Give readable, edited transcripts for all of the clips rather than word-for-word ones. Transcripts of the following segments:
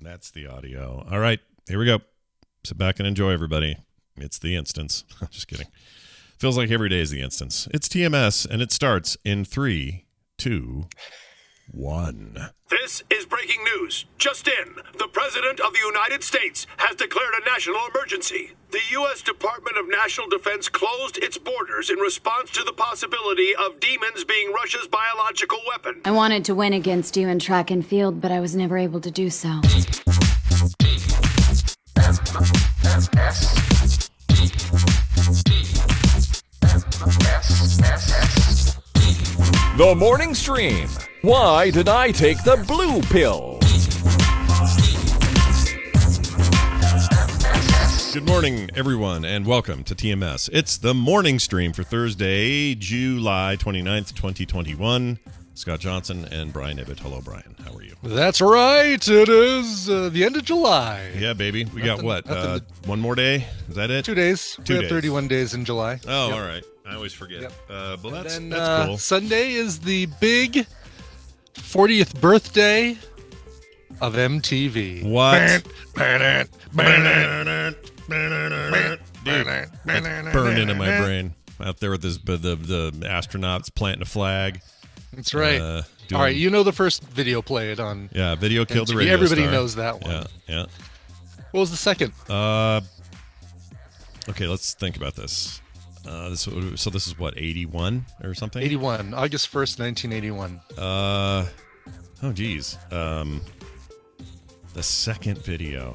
That's the audio. All right, here we go. Sit back and enjoy, everybody. It's the instance. Just kidding. Feels like every day is the instance. It's TMS, and it starts in 3, 2, 1. This is breaking news. Just in, the President of the United States has declared a national emergency. The U.S. Department of National Defense closed its borders in response to the possibility of demons being Russia's biological weapon. I wanted to win against you in track and field, but I was never able to do so. The Morning Stream. Why did I take the blue pill? Good morning, everyone, and welcome to TMS. It's the morning stream for Thursday, July 29th, 2021. Scott Johnson and Brian Ibbett. Hello, Brian. How are you? That's right. It is the end of July. Yeah, baby. We got what? One more day? Is that it? 2 days. We have 31 days in July. Oh, Yep. all right. I always forget. Yep. But that's cool. Sunday is the big 40th birthday of MTV. What? Dude, that's burned into my brain. Out there with the astronauts planting a flag. That's right. All right, you know the first video played on. Yeah, video killed MTV. the radio Everybody star. knows that one. Yeah. What was the second? Okay, let's think about this. This is what, 81 or something? 81, August 1st, 1981. Oh geez. The second video.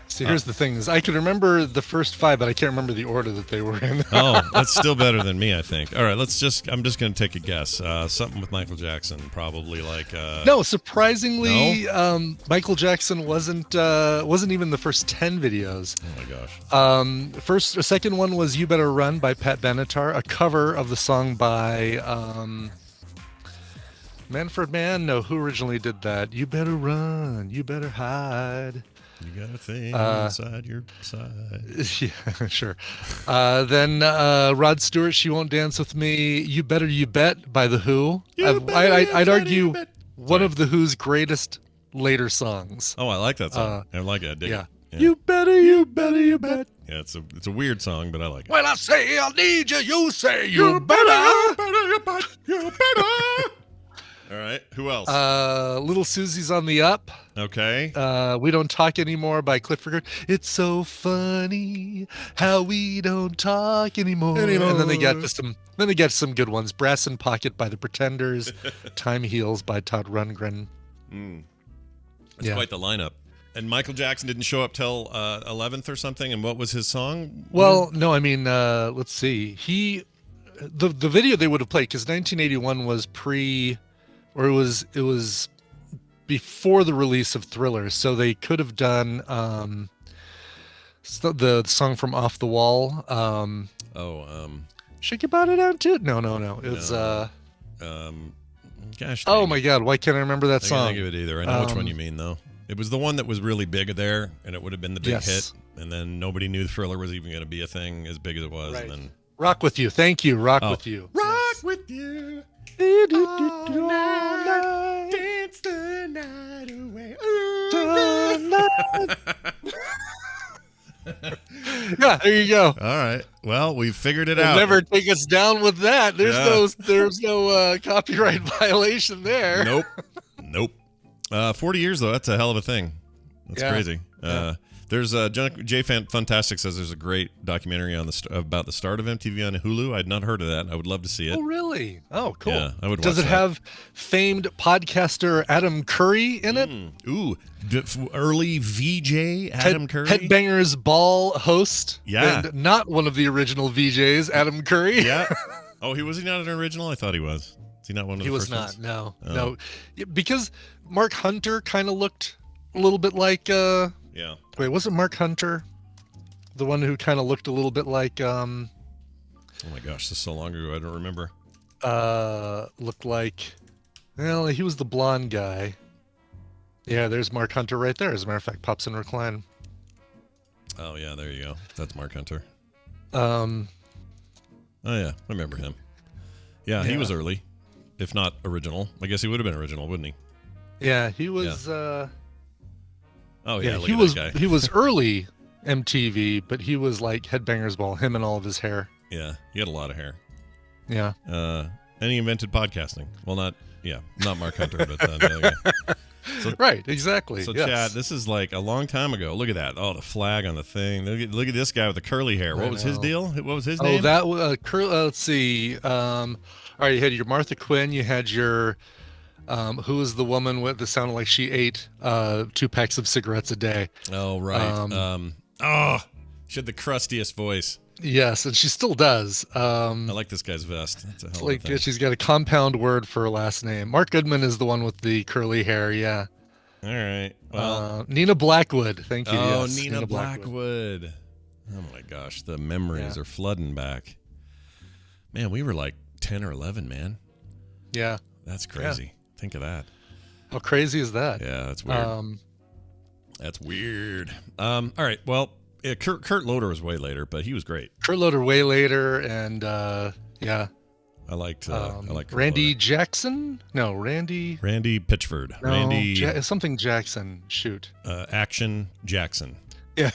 See, here's the thing: is I can remember the first 5, but I can't remember the order that they were in. Oh, that's still better than me, I think. All right, I'm just going to take a guess. Something with Michael Jackson, probably like. No, surprisingly, Michael Jackson wasn't even the first 10 videos. Oh my gosh. Second one was "You Better Run" by Pat Benatar, a cover of the song by Manfred Mann. No, who originally did that? "You better run, you better hide." You got a thing inside your side. Yeah, sure. Then Rod Stewart, "She Won't Dance With Me." "You Better You Bet" by The Who. I'd argue one of The Who's greatest later songs. Oh, I like that song. I like it. I dig it. Yeah. You better, you bet. Yeah, it's a weird song, but I like it. When I say I need you, you say you better. You better. All right. Who else? Little Susie's on the Up. Okay. "We Don't Talk Anymore" by Clifford. "It's so funny how we don't talk anymore." And then they get some good ones. "Brass in Pocket" by the Pretenders. "Time Heals" by Todd Rundgren. That's quite the lineup. And Michael Jackson didn't show up till 11th or something. And what was his song? Well, no, I mean, let's see. The video they would have played, because 1981 was it was before the release of Thriller, so they could have done the song from Off the Wall. "Shake Your Body Down to It." No. It was gosh. oh my God, why can't I remember that song? I can't think of it either. I know which one you mean, though. It was the one that was really big there, and it would have been the big hit, and then nobody knew Thriller was even going to be a thing as big as it was. Right. And then "Rock With You." Thank you. "Rock With You." Rock with you. All night, dance the night away. Yeah, there you go. All right. Well, we figured it They'll out. never take us down with that. There's no copyright violation there. Nope. 40 years, though. That's a hell of a thing. That's crazy. There's Jay Fantastic says there's a great documentary about the start of MTV on Hulu. I'd not heard of that. I would love to see it. Oh, really? Oh, cool. Yeah, I would. Does it have famed podcaster Adam Curry in it? Ooh, early VJ Adam Curry, Headbangers Ball host. Yeah, and not one of the original VJs, Adam Curry. Yeah. Oh, was he not an original? I thought he was. Is he not one of the first ones? He was not. No. Because Mark Hunter kind of looked a little bit like. Yeah. Wait, wasn't Mark Hunter the one who kind of looked a little bit like? Oh my gosh, this is so long ago. I don't remember. Looked like. Well, he was the blonde guy. Yeah, there's Mark Hunter right there. As a matter of fact, pops in recline. Oh yeah, there you go. That's Mark Hunter. Oh yeah, I remember him. Yeah, he was early, if not original. I guess he would have been original, wouldn't he? Yeah, he was. Oh yeah, he was early MTV, but he was like Headbangers Ball. Him and all of his hair. Yeah, he had a lot of hair. Yeah. And he invented podcasting. Well, not Mark Hunter, but the other guy. So, right, exactly. So, yes. Chad, this is like a long time ago. Look at that. Oh, the flag on the thing. Look at this guy with the curly hair. What was his deal? What was his name? Oh, that was let's see. All right, you had your Martha Quinn. You had your who was the woman that sounded like she ate 2 packs of cigarettes a day. Oh, right. She had the crustiest voice. Yes, and she still does. I like this guy's vest. That's a hell of a thing. She's got a compound word for her last name. Mark Goodman is the one with the curly hair. Yeah. All right. Well, Nina Blackwood. Thank you. Oh, yes, Nina Blackwood. Oh my gosh, the memories are flooding back. Man, we were like 10 or 11, man. Yeah. That's crazy. Yeah. Think of that. How crazy is that? Yeah, that's weird. That's weird. All right. Well, Kurt Loder was way later, but he was great. Kurt Loder way later, and yeah. I liked Randy Loder. Jackson? No, Randy Pitchford. No, Randy something Jackson. Shoot. Action Jackson. Yeah.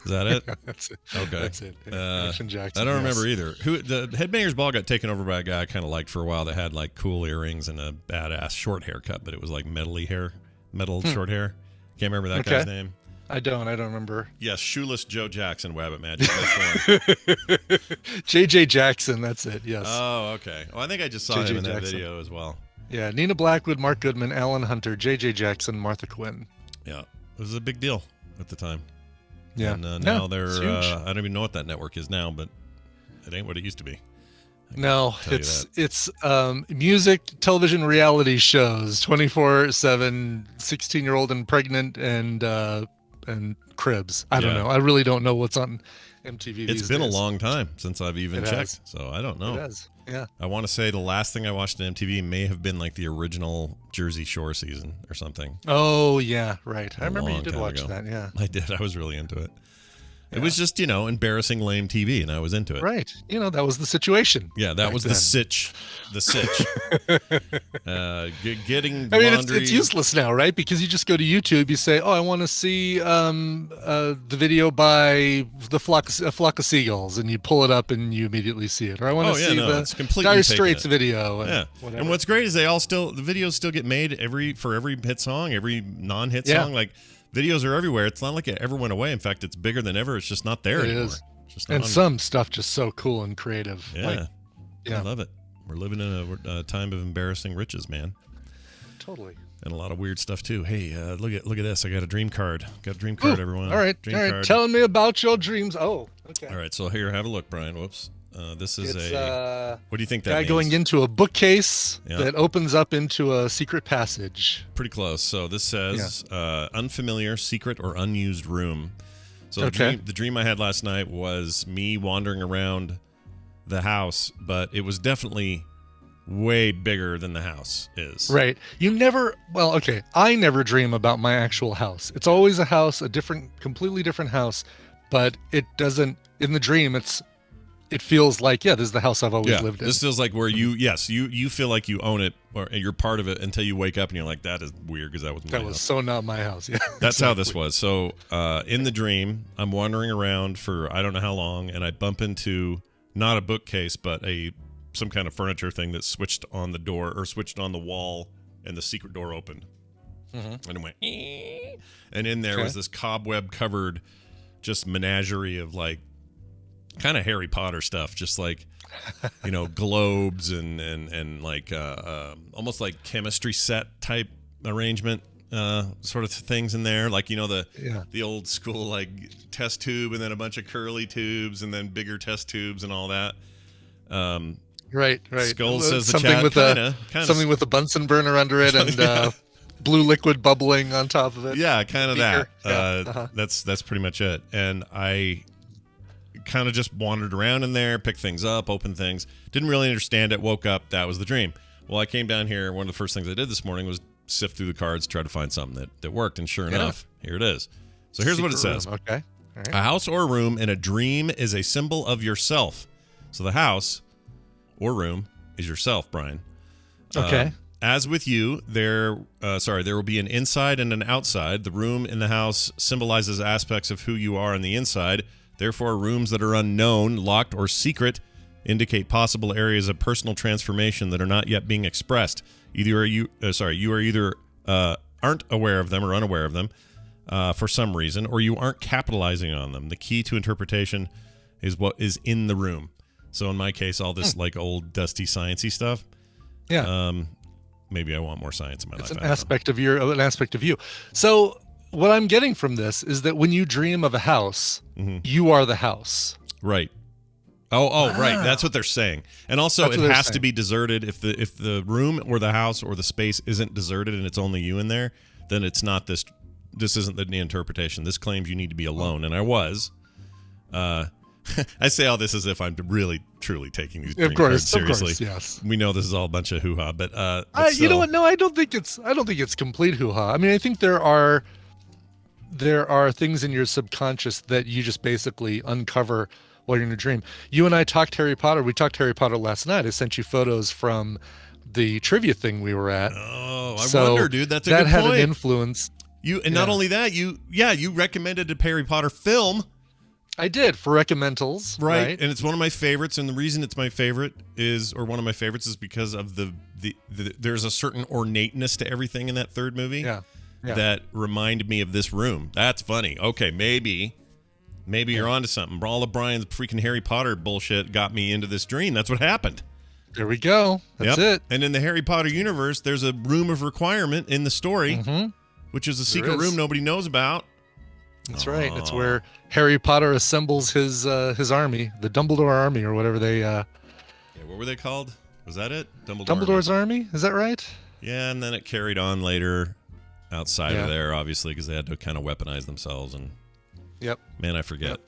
Is that it? That's it. Okay. That's it. Action Jackson. I don't remember either. The Headbangers Ball got taken over by a guy I kind of liked for a while that had like cool earrings and a badass short haircut, but it was like metal short hair. Can't remember that guy's name. I don't remember. Yes, Shoeless Joe Jackson, Wabbit Magic. JJ Jackson, that's it, yes. Oh, okay. Well, I think I just saw him in that video as well. Yeah, Nina Blackwood, Mark Goodman, Alan Hunter, JJ Jackson, Martha Quinn. Yeah, it was a big deal at the time. Yeah. And now they're, I don't even know what that network is now, but it ain't what it used to be. No, it's music, television, reality shows, 24/7, 16-year-old and pregnant, and cribs. I don't know. I really don't know what's on MTV. It's been a long time since I've even checked, so I don't know. It has. Yeah. I want to say the last thing I watched on MTV may have been like the original Jersey Shore season or something. Oh yeah, right. I remember you did watch that. Yeah, I did. I was really into it. It was just, embarrassing lame TV, and I was into it. Right. That was the situation. Yeah, that was then. The sitch. The sitch. Getting I mean, laundry. it's useless now, right? Because you just go to YouTube, you say, oh, I want to see the video by a flock of seagulls, and you pull it up and you immediately see it. Or I want to see the Dire Straits video. And whatever. And what's great is the videos still get made for every hit song, every non-hit song. Like, videos are everywhere. It's not like it ever went away. In fact, it's bigger than ever. It's just not there anymore. It is. And some stuff just so cool and creative. Yeah. I love it. We're living in a time of embarrassing riches, man. Totally. And a lot of weird stuff, too. Hey, look at this. I got a dream card. Everyone. All right. Dream card. Telling me about your dreams. Oh, okay. All right. So here, have a look, Brian. Whoops. This is what do you think that guy means? Going into a bookcase that opens up into a secret passage. Pretty close. So this says unfamiliar, secret, or unused room. So the dream I had last night was me wandering around the house, but it was definitely way bigger than the house is. Right. I never dream about my actual house. It's always a house, completely different house, but it doesn't, in the dream, it feels like, this is the house I've always lived in. This feels like where you feel like you own it or you're part of it until you wake up and you're like, that is weird because that was my house. That was so not my house. Yeah. That's how this was. So in the dream, I'm wandering around for I don't know how long, and I bump into not a bookcase, but some kind of furniture thing that switched on the door or switched on the wall, and the secret door opened. Mm-hmm. And it went, and in there was this cobweb covered just menagerie of like kind of Harry Potter stuff, just like globes and like almost like chemistry set type arrangement sort of things in there, like the old school like test tube and then a bunch of curly tubes and then bigger test tubes and all that. Right. Skull says something the chat, with something with a Bunsen burner under it and blue liquid bubbling on top of it. Yeah, kind of that. Yeah. That's pretty much it. And I kind of just wandered around in there, picked things up, opened things. Didn't really understand it. Woke up. That was the dream. Well, I came down here. One of the first things I did this morning was sift through the cards, try to find something that worked. And sure enough, here it is. So here's what it says. Room. Okay. All right. A house or room in a dream is a symbol of yourself. So the house or room is yourself, Brian. Okay. As with you, there will be an inside and an outside. The room in the house symbolizes aspects of who you are on the inside. Therefore, rooms that are unknown, locked, or secret indicate possible areas of personal transformation that are not yet being expressed. You are either aren't aware of them or unaware of them for some reason, or you aren't capitalizing on them. The key to interpretation is what is in the room. So in my case, all this like old dusty sciencey stuff. Yeah. Maybe I want more science in my life. It's an aspect of you. So what I'm getting from this is that when you dream of a house, you are the house. Right. Oh, right. That's what they're saying. And also, it has to be deserted. If the room or the house or the space isn't deserted and it's only you in there, then it's not this. This isn't the interpretation. This claims you need to be alone, and I was. I say all this as if I'm really, truly taking these dream cards seriously. Of course, yes. We know this is all a bunch of hoo-ha, but you know what? No, I don't think it's complete hoo-ha. I mean, I think there are things in your subconscious that you just basically uncover while you're in a dream. You and I talked Harry Potter. We talked Harry Potter last night. I sent you photos from the trivia thing we were at. Oh, I wonder, dude. That's a good point. That had an influence. Not only that, you recommended a Harry Potter film. I did, for recommendals, right? And it's one of my favorites. And the reason it's my favorite one of my favorites is because of the there's a certain ornateness to everything in that third movie that reminded me of this room. That's funny. Okay, maybe you're onto something. All of Brian's freaking Harry Potter bullshit got me into this dream. That's what happened. There we go. That's it. And in the Harry Potter universe, there's a room of requirement in the story, which is a secret room nobody knows about. That's right. It's where Harry Potter assembles his army, the Dumbledore army, or whatever they. What were they called? Was that it? Dumbledore's army. Is that right? Yeah, and then it carried on later, outside of there, obviously, because they had to kind of weaponize themselves. And man, I forget.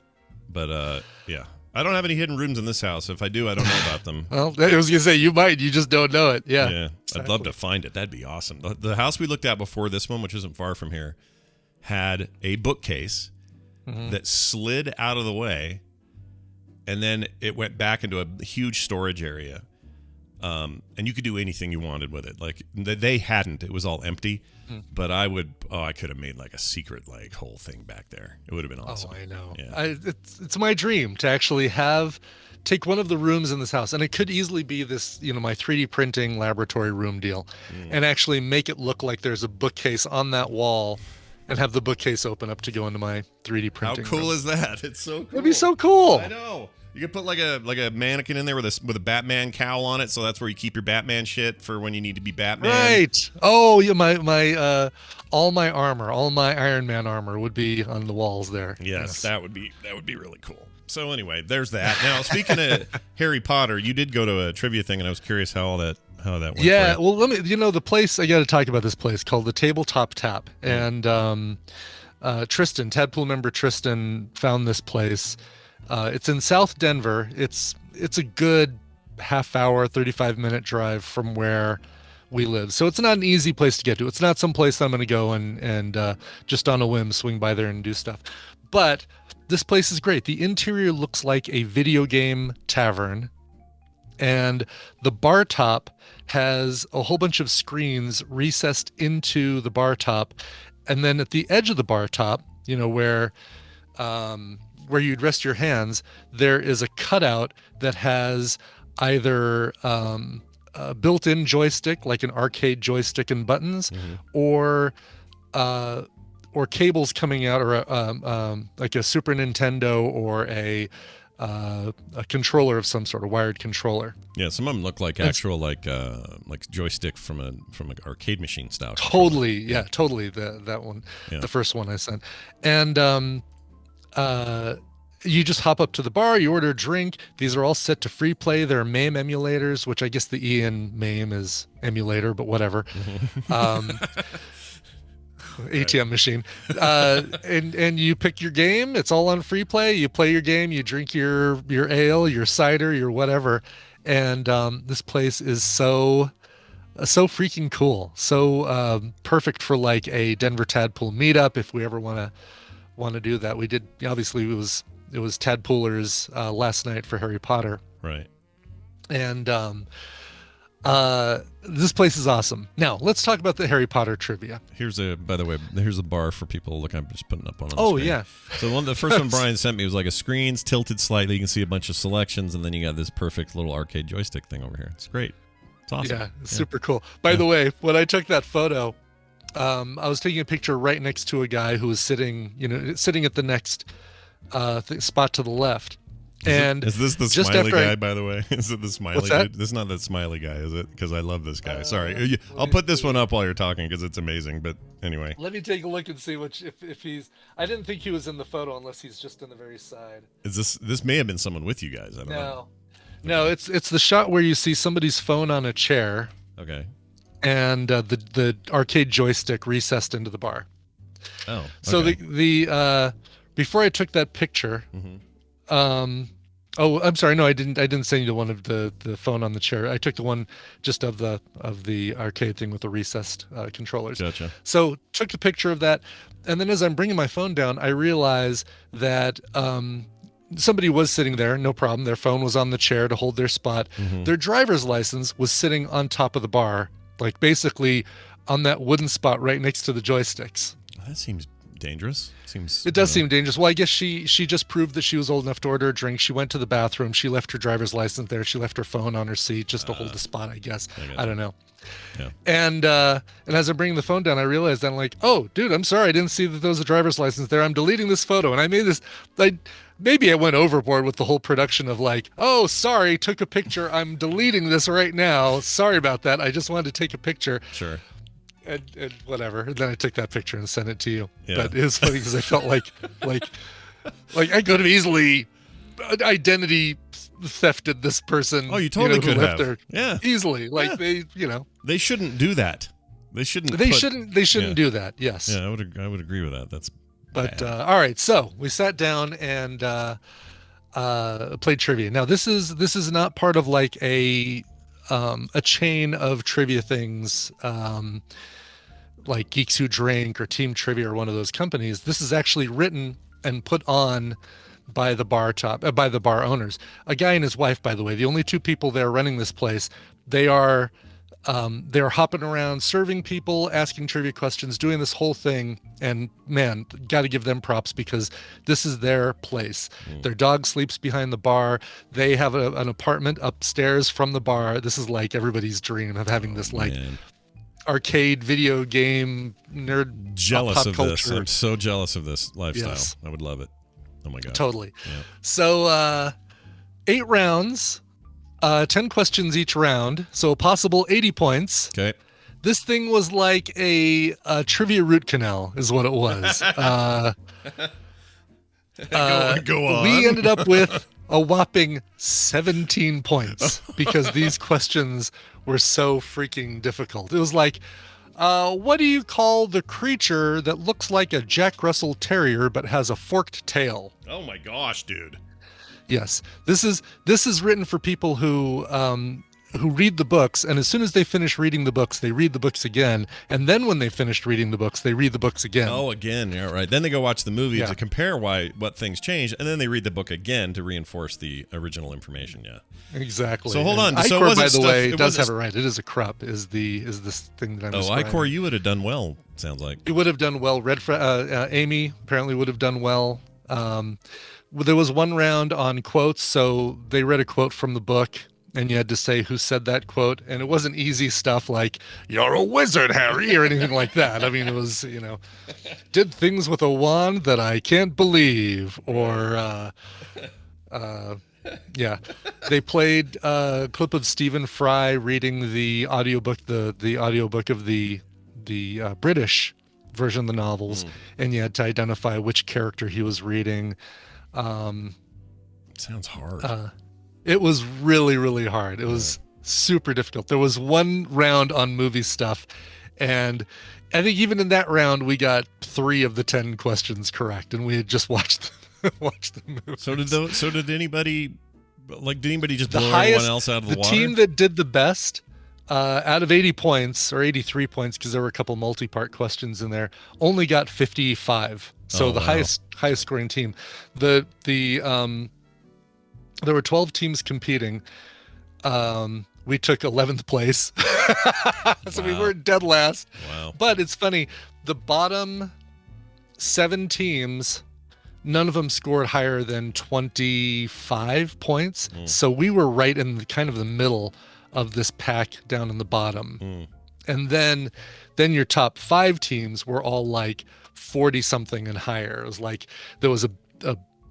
But I don't have any hidden rooms in this house. If I do, I don't know about them. Well, I was gonna say you might. You just don't know it. Yeah. Exactly. I'd love to find it. That'd be awesome. The house we looked at before this one, which isn't far from here, had a bookcase that slid out of the way, and then it went back into a huge storage area. And you could do anything you wanted with it. Like they hadn't. It was all empty. But I could have made like a secret like whole thing back there. It would have been awesome. Oh, I know. Yeah. It's my dream to actually take one of the rooms in this house, and it could easily be this, my 3D printing laboratory room deal, and actually make it look like there's a bookcase on that wall. And have the bookcase open up to go into my 3D printing. How cool room. is that? It's so cool. It'd be so cool. I know. You could put like a mannequin in there with a Batman cowl on it, so that's where you keep your Batman shit for when you need to be Batman. Right. Oh, yeah. My all my armor, all my Iron Man armor would be on the walls there. Yes. That would be really cool. So anyway, there's that. Now speaking of Harry Potter, you did go to a trivia thing, and I was curious how that went. Yeah, well, the place, I got to talk about this place called the Tabletop Tap. And Tristan, Tadpool member Tristan, found this place. It's in South Denver. It's a good half-hour, 35-minute drive from where we live. So it's not an easy place to get to. It's not some place I'm going to go and just on a whim swing by there and do stuff. But this place is great. The interior looks like a video game tavern. And the bar top has a whole bunch of screens recessed into the bar top. And then at the edge of the bar top, where you'd rest your hands, there is a cutout that has either a built-in joystick, like an arcade joystick and buttons, or cables coming out, or like a Super Nintendo or a controller of some sort, a wired controller. Yeah, some of them look like actual like joystick from an arcade machine style. Totally, totally. That one, the first one I sent, and you just hop up to the bar, you order a drink. These are all set to free play. There are MAME emulators, which I guess the E in MAME is emulator, but whatever. ATM machine, and you pick your game. It's all on free play. You play your game, you drink your ale, your cider, your whatever, and this place is so freaking cool. So perfect for like a Denver Tadpool meetup if we ever want to do that. We did, obviously it was Tadpoolers last night for Harry Potter, right? And This place is awesome. Now let's talk about the Harry Potter trivia. By the way, here's a bar for people. Look, I'm just putting up one on the Oh screen. yeah. So the first one Brian sent me was like a screen's tilted slightly. You can see a bunch of selections, and then you got this perfect little arcade joystick thing over here. It's great. It's awesome. Yeah, super cool. By the way, when I took that photo, I was taking a picture right next to a guy who was sitting at the next spot to the left. Is this the just smiley after guy, by the way? Is it the smiley What's that? dude? This is not that smiley guy, is it? Because I love this guy. Sorry. I'll put this one up while you're talking because it's amazing. But anyway. Let me take a look and see if he's. I didn't think he was in the photo unless he's just in the very side. Is this may have been someone with you guys. I don't know. No, it's the shot where you see somebody's phone on a chair. Okay. And the arcade joystick recessed into the bar. Oh. Okay. So the before I took that picture, oh, I'm sorry, no, I didn't send you the one of the phone on the chair. I took the one just of the arcade thing with the recessed controllers. Gotcha. So took the picture of that, and then as I'm bringing my phone down, I realize that somebody was sitting there, no problem. Their phone was on the chair to hold their spot. Their driver's license was sitting on top of the bar, like basically on that wooden spot right next to the joysticks. That seems dangerous. It does seem dangerous. Well, I guess she just proved that she was old enough to order a drink. She went to the bathroom. She left her driver's license there. She left her phone on her seat just to hold the spot, I guess. I don't know. Yeah. And as I'm bringing the phone down, I realized I'm like, oh, dude, I'm sorry. I didn't see that there was a driver's license there. I'm deleting this photo. And I made this, maybe I went overboard with the whole production of like, oh, sorry, took a picture. I'm deleting this right now. Sorry about that. I just wanted to take a picture. Sure. And whatever. And then I took that picture and sent it to you. Yeah. But it was funny because I felt like I could have easily identity thefted this person. Oh, you totally who could left have. there Yeah. easily. Like Yeah. they shouldn't do that. They shouldn't. They shouldn't do that. Yes. Yeah, I would agree with that. That's. But bad. all right, so we sat down and played trivia. Now this is not part of like a chain of trivia things like Geeks Who Drink or Team Trivia or one of those companies. This is actually written and put on by the bar owners. A guy and his wife, by the way, the only two people there running this place. They're hopping around, serving people, asking trivia questions, doing this whole thing. And man, got to give them props because this is their place. Their dog sleeps behind the bar. They have an apartment upstairs from the bar. This is like everybody's dream of having this arcade video game nerd jealous pop of culture. this. I'm so jealous of this lifestyle. Yes. I would love it. Oh my god. Totally. Yeah. So 8 rounds, 10 questions each round, so a possible 80 points. Okay. This thing was like a trivia root canal is what it was. Go on. We ended up with a whopping 17 points because these questions were so freaking difficult. It was like, what do you call the creature that looks like a Jack Russell Terrier but has a forked tail? Oh my gosh, dude. Yes, this is written for people who read the books, and as soon as they finish reading the books, they read the books again, and then when they finished reading the books, they read the books again. Oh, again, yeah, right. Then they go watch the movie Yeah. to compare what things changed, and then they read the book again to reinforce the original information. Yeah, Exactly. So hold on. And So it Icor, wasn't by the stuff- way, it does wasn't- have it right. It is a crop. Is this thing that I'm Oh, describing. Icor, you would have done well. Sounds like. You would have done well. Amy apparently would have done well. There was one round on quotes, so they read a quote from the book, and you had to say who said that quote, and it wasn't easy stuff like "You're a wizard, Harry" or anything like that. I mean, it was did things with a wand that I can't believe, or yeah. They played a clip of Stephen Fry reading the audiobook, the audiobook of the British version of the novels, and you had to identify which character he was reading. Sounds hard. It was really, really hard. It was super difficult. There was one round on movie stuff, and I think even in that round, we got 3 of the 10 questions correct, and we had just watched the movie. So did anybody just blow everyone else out of the water? The team that did the best out of 80 points or 83 points, because there were a couple multi-part questions in there, only got 55. So Oh, the wow. highest scoring team. There were 12 teams competing. we took 11th place. So we Wow. weren't dead last. Wow. But it's funny, the bottom 7 teams, none of them scored higher than 25 points. So we were right in the kind of the middle of this pack down in the bottom. And then your top 5 teams were all like 40 something and higher. It was like there was a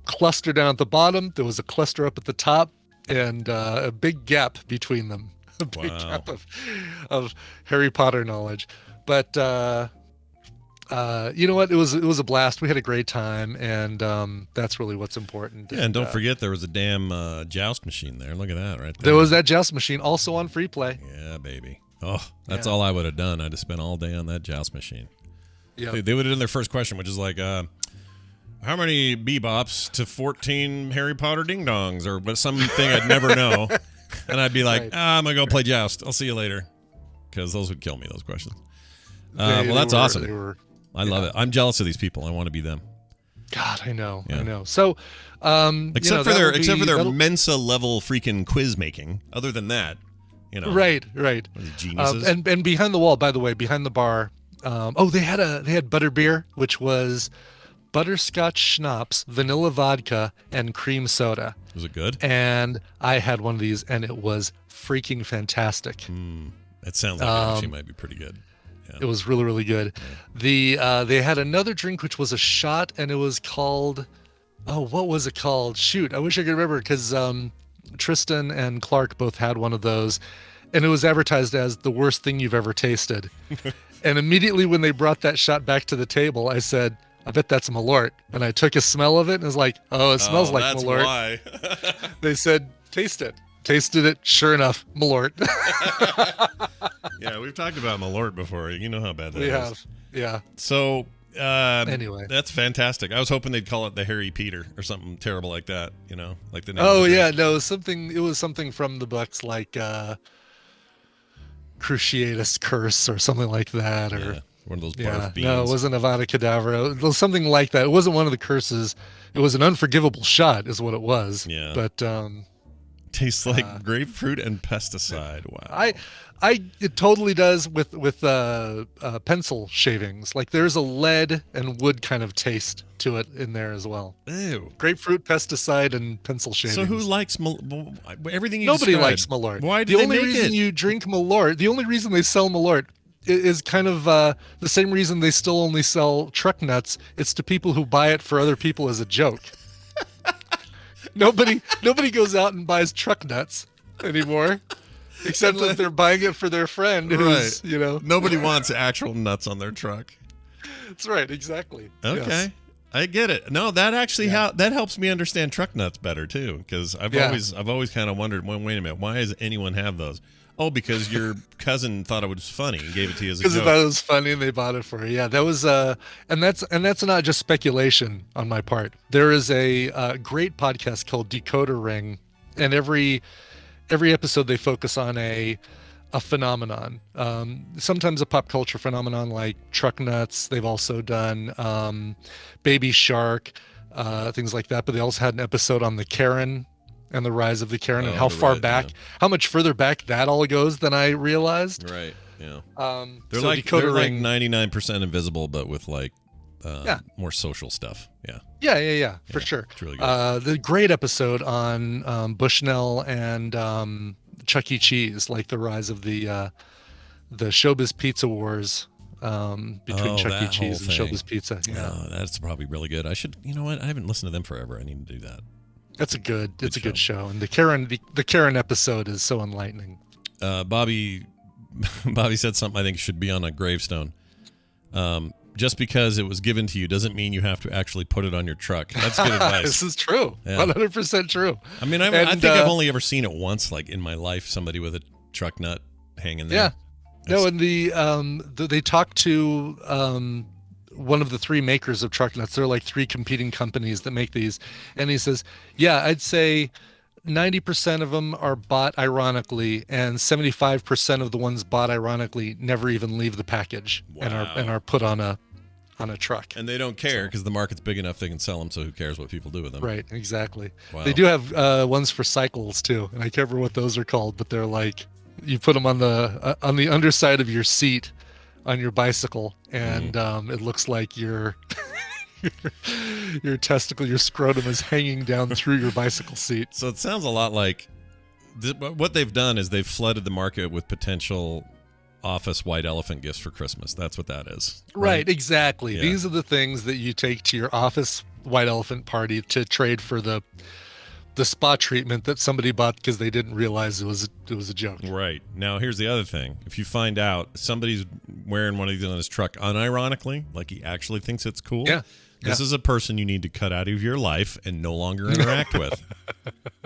cluster down at the bottom, there was a cluster up at the top, and a big gap between them. A big gap of Harry Potter knowledge. But you know what? It was a blast. We had a great time, and that's really what's important. Yeah, and don't forget there was a damn joust machine there. Look at that right there. There was that joust machine also on free play. Yeah, baby. Oh, that's all I would have done. I'd have spent all day on that joust machine. Yeah, They would have done their first question, which is like, how many BeeBops to 14 Harry Potter DingDongs, or but something I'd never know. And I'd be like, Right. I'm going to go play joust. I'll see you later. Because those would kill me, those questions. They That's were- awesome. they were- I love it. I'm jealous of these people. I want to be them. God, I know. Yeah. I know. So, Except for their Mensa level freaking quiz making. Other than that, right. these geniuses. And behind the wall, by the way, behind the bar, they had butterbeer, which was butterscotch schnapps, vanilla vodka, and cream soda. Was it good? And I had one of these, and it was freaking fantastic. It sounds like it actually might be pretty good. Yeah. It was really, really good. They had another drink which was a shot, and it was called, what was it called? Shoot, I wish I could remember, because Tristan and Clark both had one of those, and it was advertised as the worst thing you've ever tasted. And immediately when they brought that shot back to the table, I said, I bet that's Malort. And I took a smell of it and was like, oh, it smells like that's Malort. why. They said, taste it. Tasted it. Sure enough, Malort. Yeah, we've talked about Malort before. You know how bad that is. We have. Yeah. So, Anyway. that's fantastic. I was hoping they'd call it the Harry Peter or something terrible like that, like the name Oh, of the yeah. drink. No, it was something from the books like Cruciatus Curse or something like that. Or Yeah, one of those barf yeah. beans. No, it wasn't Avada Kedavra. It was something like that. It wasn't one of the curses. It was an unforgivable shot is what it was. Yeah. But Tastes like grapefruit and pesticide. Wow. it totally does with pencil shavings. Like there's a lead and wood kind of taste to it in there as well. Ew. Grapefruit, pesticide, and pencil shavings. So who likes everything you Nobody described? likes Malort. Why do the they only make reason it? you drink Malort, the only reason they sell Malort is kind of the same reason they still only sell truck nuts. It's to people who buy it for other people as a joke. Nobody goes out and buys truck nuts anymore, except if they're buying it for their friend who's, Nobody wants actual nuts on their truck. That's right, exactly. Okay. Yes. I get it. No, that actually that helps me understand truck nuts better too, because I've always kind of wondered. Well, wait a minute, why does anyone have those? Oh, because your cousin thought it was funny and gave it to you as a joke. Because they thought it was funny and they bought it for you. Yeah, that was and that's not just speculation on my part. There is a great podcast called Decoder Ring, and every episode they focus on a phenomenon. Sometimes a pop culture phenomenon like truck nuts. They've also done Baby Shark, things like that. But they also had an episode on the Karen and the rise of the Karen and how far back, how much further back that all goes than I realized. Right. Yeah. They're like Decoder like Ring. 99% invisible, but with like more social stuff. Yeah. Yeah, for sure. It's really good. The great episode on Bushnell and Chuck E. Cheese, like the rise of the Showbiz Pizza Wars between Chuck E. that Cheese and whole thing. Showbiz Pizza. Yeah, Oh, that's probably really good. I should. You know what? I haven't listened to them forever. I need to do that. that's a good show. And the Karen episode is so enlightening. Bobby said something I think should be on a gravestone. Just because it was given to you doesn't mean you have to actually put it on your truck. That's good advice. This is true. Yeah. 100% true. I mean, I think I've only ever seen it once, like in my life, somebody with a truck nut hanging there. Yeah. No, and they talked to one of the 3 makers of truck nuts. There are like 3 competing companies that make these, and he says, "Yeah, I'd say 90% of them are bought ironically, and 75% of the ones bought ironically never even leave the package and are put on a truck." And they don't care because the market's big enough they can sell them. So who cares what people do with them? Right, exactly. Wow. They do have ones for cycles too, and I can't remember what those are called, but they're like You put them on the underside of your seat on your bicycle, and it looks like your testicle, your scrotum is hanging down through your bicycle seat. So it sounds a lot like what they've done is they've flooded the market with potential office white elephant gifts for Christmas. That's what that is. Right, exactly. Yeah. These are the things that you take to your office white elephant party to trade for the spa treatment that somebody bought because they didn't realize it was a joke. Right. Now, here's the other thing. If you find out somebody's wearing one of these on his truck unironically, like he actually thinks it's cool, this is a person you need to cut out of your life and no longer interact with.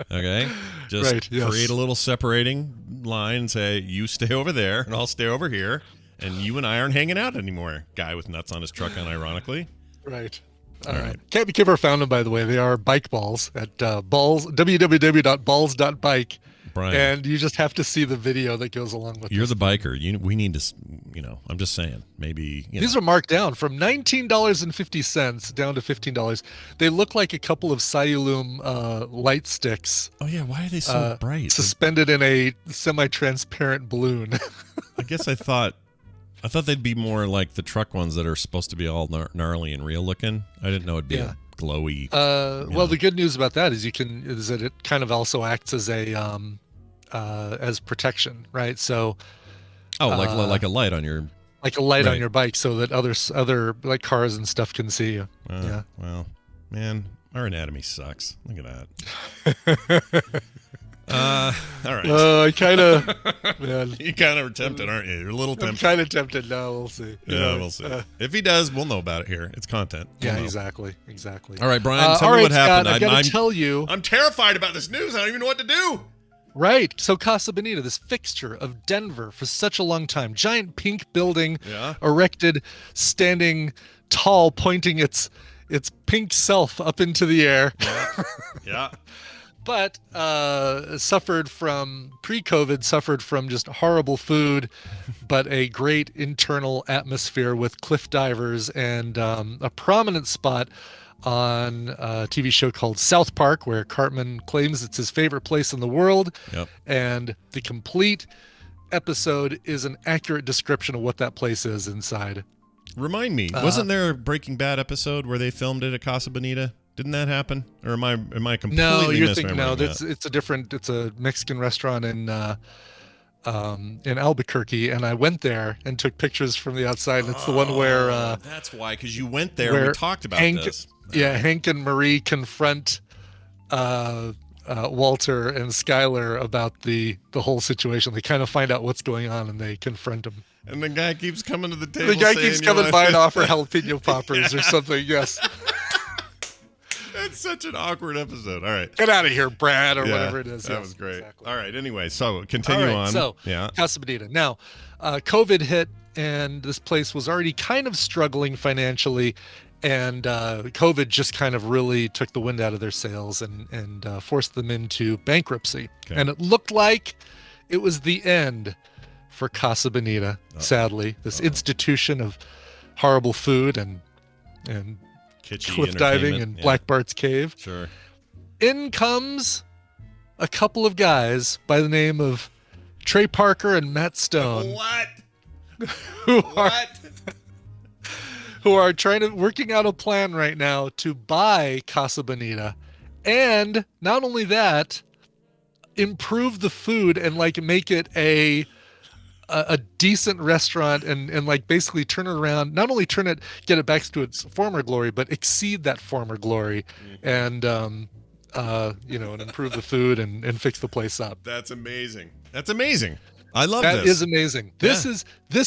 Okay? Just create a little separating line and say, you stay over there and I'll stay over here, and you and I aren't hanging out anymore. Guy with nuts on his truck unironically. Right. All right. Can't Be Kipper found them, by the way. They are bike balls at www.balls.bike. Brian, and you just have to see the video that goes along with it. You're the biker. We need to, I'm just saying, maybe. These are marked down from $19.50 down to $15. They look like a couple of Cyalume light sticks. Oh, yeah. Why are they so bright? Suspended in a semi-transparent balloon. I guess I thought they'd be more like the truck ones that are supposed to be all gnarly and real looking. I didn't know it'd be a glowy. Well, the good news about that is that it kind of also acts as a as protection, right? So, like a light on your, on your bike, so that other like cars and stuff can see you. Well, man, our anatomy sucks. Look at that. All right. I kind of, man. You kind of are tempted, aren't you? You're a little tempted. I'm kind of tempted now. We'll see. We'll see. If he does, we'll know about it here. It's content. Yeah, exactly. All right, Brian, tell me what happened. I've got to tell you. I'm terrified about this news. I don't even know what to do. Right. So Casa Bonita, this fixture of Denver for such a long time, giant pink building erected, standing tall, pointing its pink self up into the air. Yeah. But suffered from just horrible food, but a great internal atmosphere with cliff divers and a prominent spot on a TV show called South Park, where Cartman claims it's his favorite place in the world. Yep. And the complete episode is an accurate description of what that place is inside. Remind me, wasn't there a Breaking Bad episode where they filmed it at Casa Bonita? Didn't that happen? Or am I completely No, you're misremembering thinking no. that? It's a Mexican restaurant in Albuquerque, and I went there and took pictures from the outside. And it's the one where that's why, because you went there. We talked about this. Yeah, Hank and Marie confront Walter and Skyler about the whole situation. They kind of find out what's going on, and they confront him. And the guy keeps coming to the table. The guy keeps coming by and offer jalapeno poppers or something. Yes. That's such an awkward episode. All right. Get out of here, Brad, or whatever it is. That was great. Exactly. All right. Anyway, so continue on. So, Casa Bonita. Now, COVID hit, and this place was already kind of struggling financially, and COVID just kind of really took the wind out of their sails and forced them into bankruptcy. Okay. And it looked like it was the end for Casa Bonita, sadly. This institution of horrible food and kitschy cliff diving and Black Bart's Cave. Sure. In comes a couple of guys by the name of Trey Parker and Matt Stone. What? Who are working out a plan right now to buy Casa Bonita, and not only that, improve the food and make it a decent restaurant and basically turn it around, not only get it back to its former glory, but exceed that former glory and and improve the food and fix the place up. That's amazing. I love that. This. That is amazing. This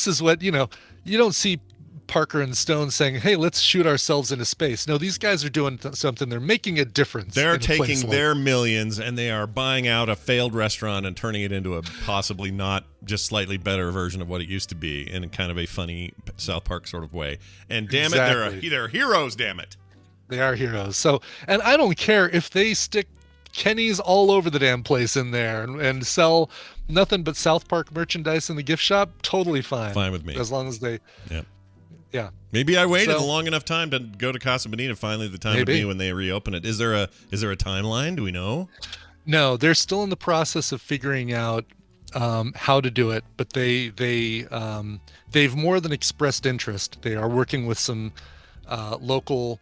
is what, you don't see Parker and Stone saying, hey, let's shoot ourselves into space. No, these guys are doing something. They're making a difference. They're taking their millions and they are buying out a failed restaurant and turning it into a possibly not just slightly better version of what it used to be in kind of a funny South Park sort of way. And damn it, they're heroes, damn it. They are heroes. So, and I don't care if they stick Kenny's all over the damn place in there and sell nothing but South Park merchandise in the gift shop. Totally fine. Fine with me. As long as they... Yeah. Maybe I waited a long enough time to go to Casa Bonita. Finally, the time would be when they reopen it. Is there a timeline? Do we know? No, they're still in the process of figuring out how to do it, but they've more than expressed interest. They are working with some local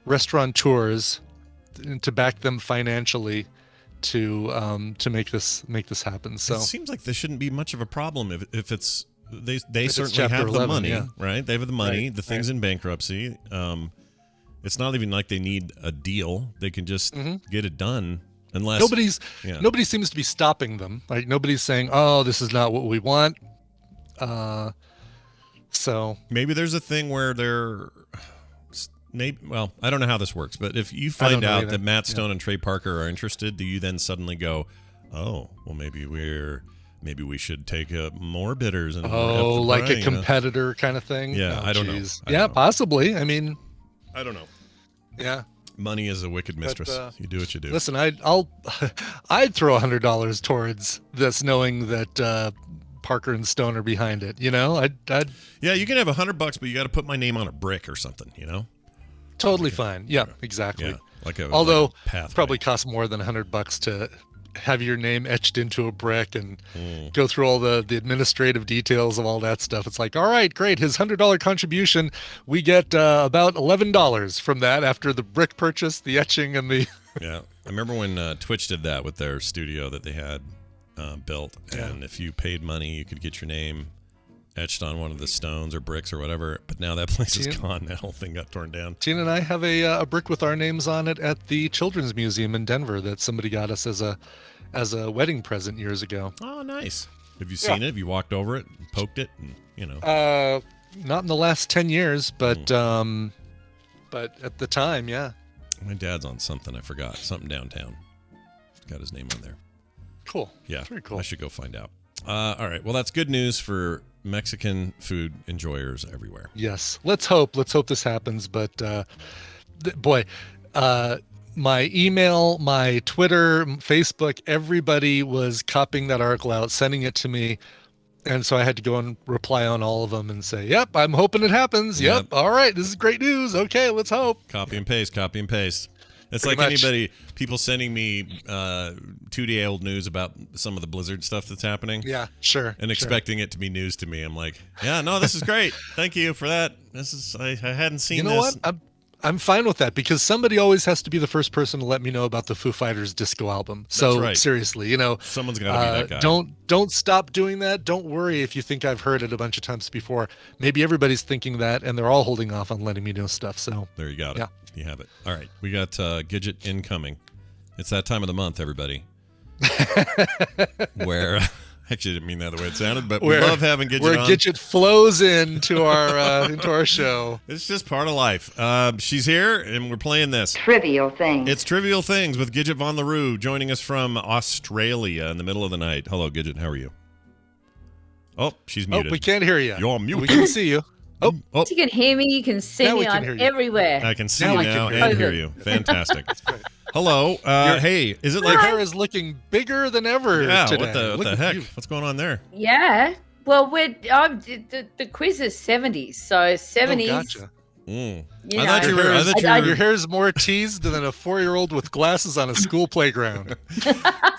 restaurateurs to back them financially to make this happen. So it seems like this shouldn't be much of a problem if it's they If it's certainly Chapter have the 11, money, yeah. right? They have the money. Right, The thing's in bankruptcy. It's not even like they need a deal. They can just get it done. Unless nobody seems to be stopping them. Like nobody's saying, "Oh, this is not what we want." So maybe there's a thing where they're well, I don't know how this works, but if you I don't find know out either. that Matt Stone and Trey Parker are interested, do you then suddenly go, "Oh, well, maybe we should take more bidders and up the like price," a competitor kind of thing. Yeah, Oh, I don't know. geez. I don't know. Possibly. I mean, I don't know. yeah. Money is a wicked mistress. But, You do what you do. Listen, I'd throw $100 towards this, knowing that Parker and Stone are behind it. You know, I'd Yeah, you can have $100, but you got to put my name on a brick or something. You know. totally fine. Yeah, exactly. Yeah, Although like a pathway. probably costs more than $100 to have your name etched into a brick and go through all the administrative details of all that stuff. It's like, all right, great. His $100 contribution, we get about $11 from that after the brick purchase, the etching, and the. Yeah, I remember when Twitch did that with their studio that they had built, and if you paid money, you could get your name etched on one of the stones or bricks or whatever. But now that place is gone. That whole thing got torn down. Tina and I have a brick with our names on it at the Children's Museum in Denver that somebody got us as a wedding present years ago. Oh, nice. Have you seen it? Have you walked over it and poked it? And, you know. Not in the last 10 years, but at the time, yeah. My dad's on something. I forgot. Something downtown. Got his name on there. Cool. Yeah. Very cool. I should go find out. All right. Well, that's good news for Mexican food enjoyers everywhere. Yes. Let's hope this happens. But boy, my email, my Twitter, Facebook, everybody was copying that article out, sending it to me. And so I had to go and reply on all of them and say, yep, I'm hoping it happens. Yep. All right. This is great news. Okay, let's hope. Copy and paste. It's Pretty like much. people sending me 2-day-old news about some of the blizzard stuff that's happening. Yeah, sure. And expecting it to be news to me. I'm like, yeah, no, this is great. Thank you for that. I hadn't seen You know this. what? I'm fine with that because somebody always has to be the first person to let me know about the Foo Fighters disco album. So right. seriously, you know, Someone's got to be that guy. Don't stop doing that. Don't worry if you think I've heard it a bunch of times before. Maybe everybody's thinking that, and they're all holding off on letting me know stuff. So There you got it. Yeah. You have it. All right. We got Gidget incoming. It's that time of the month, everybody. Where actually, I didn't mean that the way it sounded, but we love having Gidget where on. Gidget flows into our show. It's just part of life. She's here, and we're playing this. Trivial thing. It's Trivial Things with Gidget Von LaRue joining us from Australia in the middle of the night. Hello, Gidget. How are you? Oh, she's muted. Oh, we can't hear you. You're muted. We can see you. Oh, You can hear me. You can see Now we me. can I'm hear you. everywhere. I can see Now you we can now hear and you. hear you. Fantastic. Hello. Hey, is it your like... hair is looking bigger than ever Yeah, today. what the Look at heck? you. What's going on there? Yeah. Well, the quiz is 70s, so 70s. Oh, gotcha. Mm. You I thought know. you were... I thought you I- were Your hair is more teased than a 4-year-old with glasses on a school playground.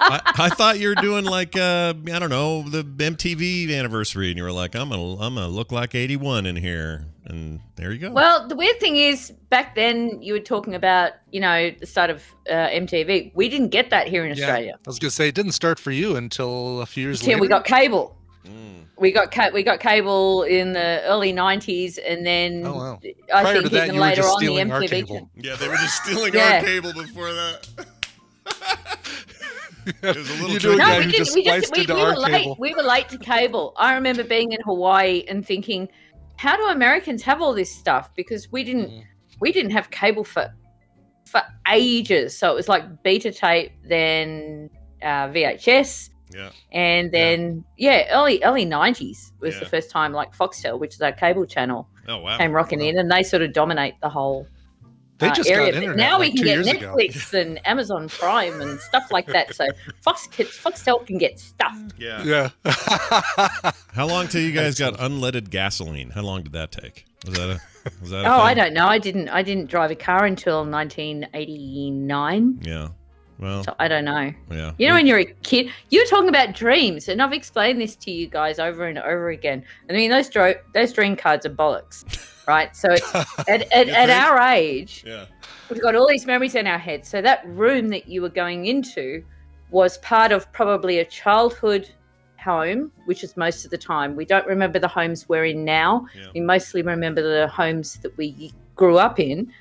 I thought you were doing like I don't know, the MTV anniversary, and you were like, I'm gonna look like 81 in here, and there you go. Well, the weird thing is, back then you were talking about, the start of MTV. We didn't get that here in Australia. I was gonna say it didn't start for you until a few years Until later. we got cable. Mm. We got cable in the early 90s, and then Oh, wow. I Prior think to that, even you were later just on the stealing our MTV. cable. Yeah, they were just stealing Yeah. our cable before that. It was a little You tricky. do No, guy we who didn't. just We spliced into we our were late. cable. We were late to cable. I remember being in Hawaii and thinking, how do Americans have all this stuff? Because we didn't have cable for ages. So it was like beta tape, then VHS, Yeah. and then early 90s was Yeah. the first time like Foxtel, which is our cable channel, Oh wow. came rocking in, and they sort of dominate the whole They just area. got But internet now like we 2 can get years ago. Netflix and Amazon Prime and stuff like that. So Foxtel can get stuff. Yeah. Yeah. How long till you guys got unleaded gasoline? How long did that take? Was that a Oh, I thing? don't know. I didn't drive a car until 1989. Yeah. Well, So I don't know. yeah. You know, when you're a kid, you're talking about dreams, and I've explained this to you guys over and over again. I mean, those dream cards are bollocks, right? So it's at our age, Yeah. we've got all these memories in our head. So that room that you were going into was part of probably a childhood home, which is most of the time. We don't remember the homes we're in now. Yeah. We mostly remember the homes that we grew up in.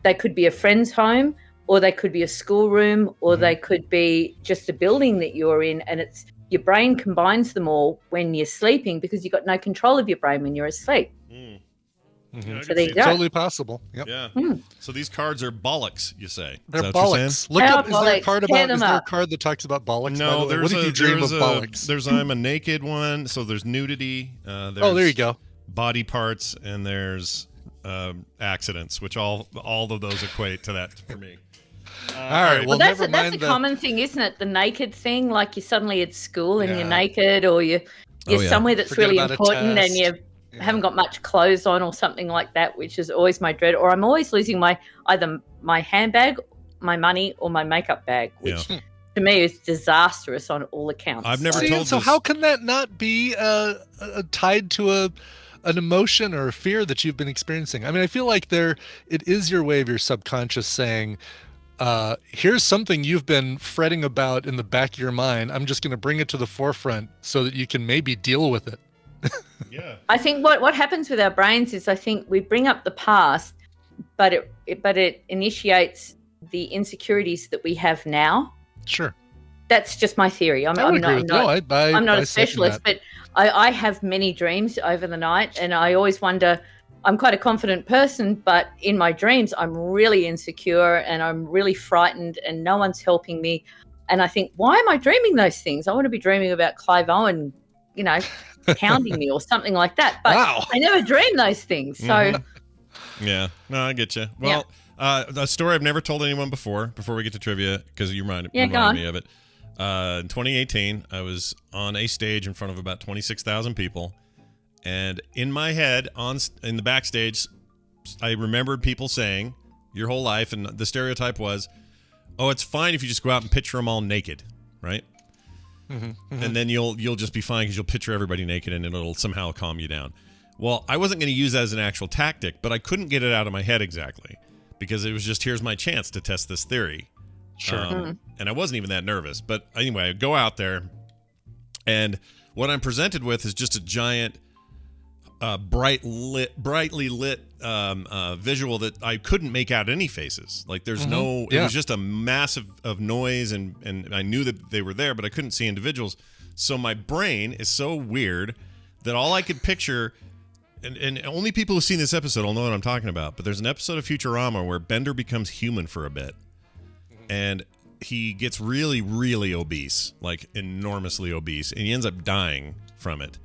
They could be a friend's home, or they could be a schoolroom, or they could be just a building that you're in, and it's your brain combines them all when you're sleeping because you've got no control of your brain when you're asleep. Mm. Mhm. Yeah, I So can there see you that. go. Totally possible. Yep. Yeah. Mm. So these cards are bollocks, you say? They're Is that what you're saying? bollocks. Look How up. Is there a bollocks? card Tear about? them Is there a up. card that talks about bollocks? by No, the way? there's What if you dream of bollocks? There's I'm a naked one. So there's nudity. There's Oh, there you go. Body parts, and there's accidents, which all of those equate to that for me. All right. Well, That's never that's mind a the. common thing, isn't it? The naked thing, like you're suddenly at school and Yeah. you're naked, or you're Oh, yeah. somewhere that's Forget really about a important and test. you haven't got much clothes on or something like that, which is always my dread. Or I'm always losing either my handbag, my money, or my makeup bag, which to me is disastrous on all accounts. I've never See, told so this. how can that not be tied to an emotion or a fear that you've been experiencing? I mean, I feel like it is your way of your subconscious saying, here's something you've been fretting about in the back of your mind. I'm just going to bring it to the forefront so that you can maybe deal with it. Yeah. I think what happens with our brains is I think we bring up the past, but it initiates the insecurities that we have now. Sure. That's just my theory. I'm I would not, agree with you. I'm not I a second specialist, that. but I have many dreams over the night, and I always wonder. I'm quite a confident person, but in my dreams, I'm really insecure and I'm really frightened, and no one's helping me. And I think, why am I dreaming those things? I want to be dreaming about Clive Owen, pounding me or something like that. But Wow. I never dream those things. So Mhm. Yeah. No, I get you. Well, a story I've never told anyone before we get to trivia, because you reminded go on. me of it. In 2018, I was on a stage in front of about 26,000 people. And in my head, in the backstage, I remembered people saying your whole life, and the stereotype was, oh, it's fine if you just go out and picture them all naked, right? And then you'll just be fine because you'll picture everybody naked and it'll somehow calm you down. Well, I wasn't going to use that as an actual tactic, but I couldn't get it out of my head exactly because it was just, here's my chance to test this theory. Sure. And I wasn't even that nervous. But anyway, I go out there, and what I'm presented with is just a giant, brightly lit visual that I couldn't make out any faces. Like there's no, it was just a mass of noise, and I knew that they were there, but I couldn't see individuals. So my brain is so weird that all I could picture, and only people who've seen this episode will know what I'm talking about, but there's an episode of Futurama where Bender becomes human for a bit. And he gets really, really obese, like enormously obese, and he ends up dying from it.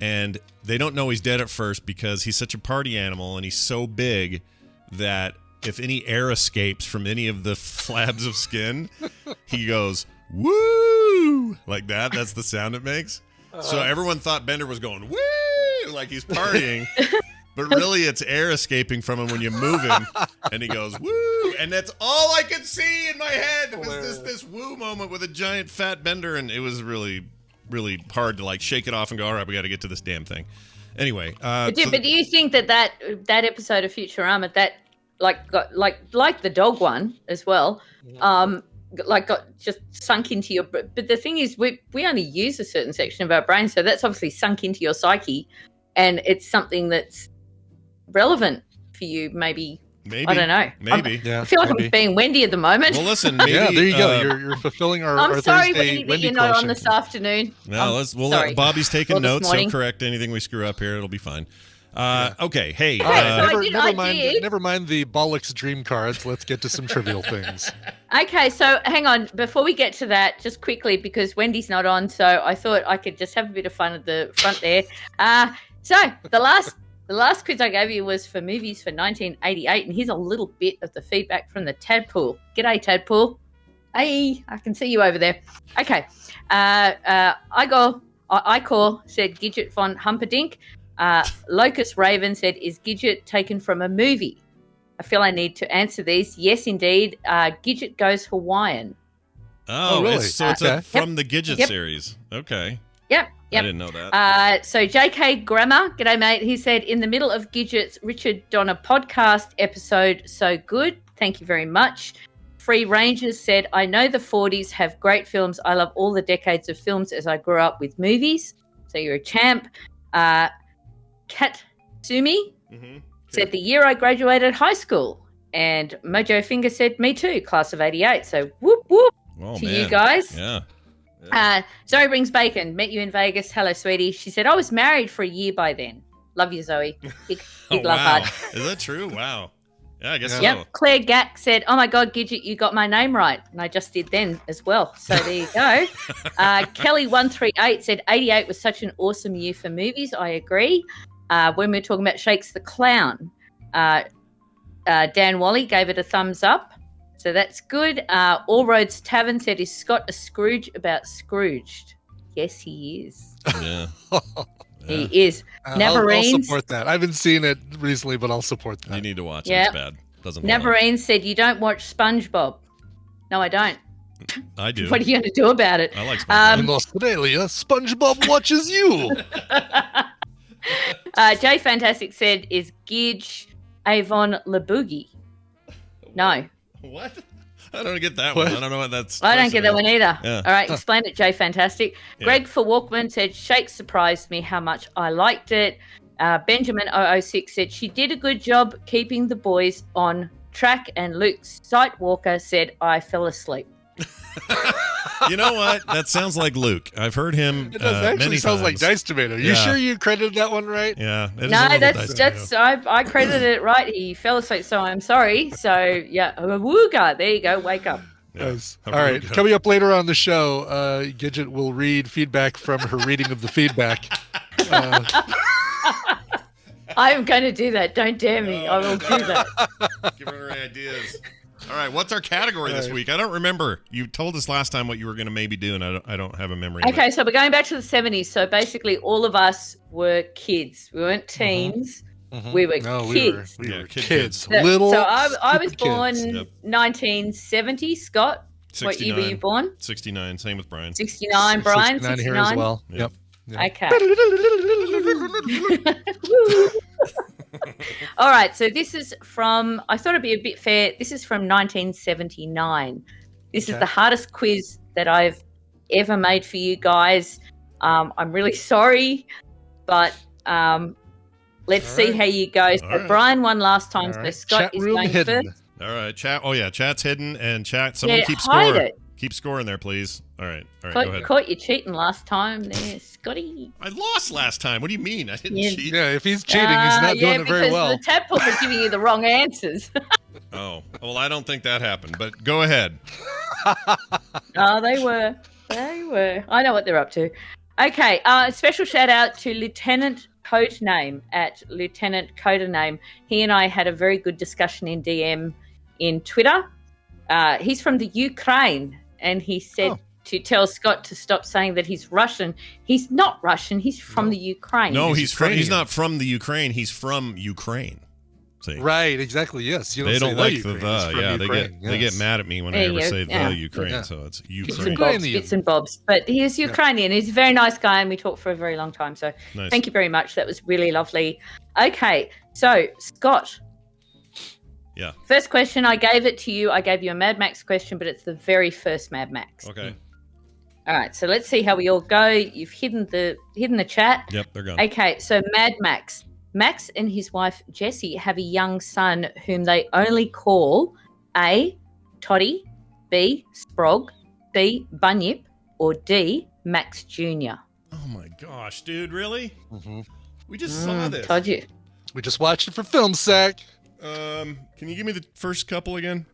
And they don't know he's dead at first because he's such a party animal and he's so big that if any air escapes from any of the flabs of skin, he goes, woo! Like that. That's the sound it makes. So everyone thought Bender was going, woo! Like he's partying. But really, it's air escaping from him when you move him, and he goes, woo! And that's all I could see in my head was this woo moment with a giant fat Bender, and it was really, really hard to like shake it off and go, all right, we got to get to this damn thing. Anyway. But do you think that episode of Futurama, that like the dog one as well, got just sunk into your... But the thing is, we only use a certain section of our brain, so that's obviously sunk into your psyche, and it's something that's relevant for you, maybe. I don't know. Maybe. I feel like I'm being Wendy at the moment. Well, listen, maybe, yeah, there you go. You're fulfilling our I'm sorry, Thursday Wendy, that Wendy you're not on quotient. this afternoon. No, we'll sorry. let Bobby's taking Or this notes. He'll morning. correct anything we screw up here. It'll be fine. Okay, hey. All right, so Never mind the bollocks dream cards. Let's get to some trivial things. Okay, so hang on. Before we get to that, just quickly, because Wendy's not on, so I thought I could just have a bit of fun at the front there. So the last quiz I gave you was for movies for 1988, and here's a little bit of the feedback from the Tadpool. G'day, Tadpool. Hey, I can see you over there. Okay. Icor said Gidget von Humperdinck. Locust Raven said, is Gidget taken from a movie? I feel I need to answer these. Yes, indeed. Gidget Goes Hawaiian Oh, really? it's from the Gidget Yep. series. Okay. Yep. I Yep. didn't know that. So JK Grammar, g'day mate. He said, in the middle of Gidget's Richard Donner podcast episode, so good. Thank you very much. Free Rangers said, I know the 40s have great films. I love all the decades of films as I grew up with movies. So you're a champ. Katsumi said, the year I graduated high school. And Mojo Finger said, me too, class of 88. So whoop, whoop to you guys. Yeah. Zoe brings bacon. Met you in Vegas. Hello, sweetie. She said, I was married for a year by then. Love you, Zoe. Big love wow. heart. Is that true? Wow. Yeah, I guess so. Yep. Claire Gack said, oh my God, Gidget, you got my name right. And I just did then as well. So there you go. Kelly138 said, 88 was such an awesome year for movies. I agree. When we were talking about Shakes the Clown, Dan Wally gave it a thumbs up. So that's good. All Roads Tavern said, is Scott a Scrooge about Scrooged? Yes, he is. Yeah. He is. I'll Navarine support that. I haven't seen it recently, but I'll support that. You need to watch it. Yeah. It's bad. Doesn't hold up. Navarine said, you don't watch SpongeBob. No, I don't. I do. What are you going to do about it? I like SpongeBob. In Australia, SpongeBob watches you. Jay Fantastic said, is Gidge Avon Laboogie? No. What? I don't get that What? one. I don't know what that's. I don't get that one either. Yeah. All right, explain it, Jay Fantastic. Yeah. Greg for Walkman said, Shake surprised me how much I liked it. Benjamin006 said, she did a good job keeping the boys on track. And Luke Sightwalker said, I fell asleep. You know what? That sounds like Luke. I've heard him. It does actually many sounds like times. Dice Tomato. You Yeah. sure you credited that one right? Yeah. It is a No, little that's dicey, I credited it right. He fell asleep, so I'm sorry. So yeah, wooga. There you go. Wake up. Yeah. Yes. All right. Coming up later on the show, Gidget will read feedback from her reading of the feedback. I am going to do that. Don't dare me. I will do that. Give her ideas. All right. What's our category this week? I don't remember. You told us last time what you were going to maybe do, and I don't have a memory. of Okay, it. so we're going back to the 70s. So basically, all of us were kids. We weren't teens. We were No, kids. we Yeah, were kids. kids. So, Little. so I was stupid born kids. Yep. 1970. Scott, what year were you 69. born? 69. Same with Brian. 69. Brian, 69 69. here as well. Yep. Yep. Okay. All right. So this is from, I thought it'd be a bit fair. This is from 1979. This is Okay. the hardest quiz that I've ever made for you guys. I'm really sorry, but let's see how you go. So right. Brian won last time, All so right. Scott Chat is room going hidden. first. All right. Chat. Oh, yeah. Chat's hidden. And chat. Someone Yeah, keep hide score. it. Keep scoring there, please. All right. All right. Go ahead. Caught you cheating last time there, Scotty. I lost last time. What do you mean? I didn't Yeah. cheat. Yeah, if he's cheating, he's not doing it very because well. the tadpole was giving you the wrong answers. Oh, well, I don't think that happened, but go ahead. Oh, they were. They were. I know what they're up to. Okay. Special shout out to Lieutenant Codename at Lieutenant Codename. He and I had a very good discussion in DM in Twitter. He's from the Ukraine, and he said to tell Scott to stop saying that he's Russian. He's not Russian. He's from the Ukraine. No, he's Ukrainian. not from the Ukraine. He's from Ukraine. See? Right, exactly. Yes, you They say don't like Ukraine. the It's from yeah. Ukraine, They get yes. mad at me when I There ever you go. say Yeah. the Ukraine. Yeah. So it's Bits Ukraine. and bobs, Ukrainian. bits and bobs. But he is Ukrainian. He's a very nice guy, and we talked for a very long time. So Nice. thank you very much. That was really lovely. Okay, so Scott. Yeah. First question, I gave it to you. I gave you a Mad Max question, but it's the very first Mad Max. Okay. All right, so let's see how we all go. You've hidden the chat. Yep, they're gone. Okay, so Mad Max. Max and his wife Jessie have a young son whom they only call A, Toddy, B, Sprog, C, Bunyip, or D, Max Jr. Oh my gosh, dude, really? Mm-hmm. We just saw this. Told you. We just watched it for Film Sack. Can you give me the first couple again?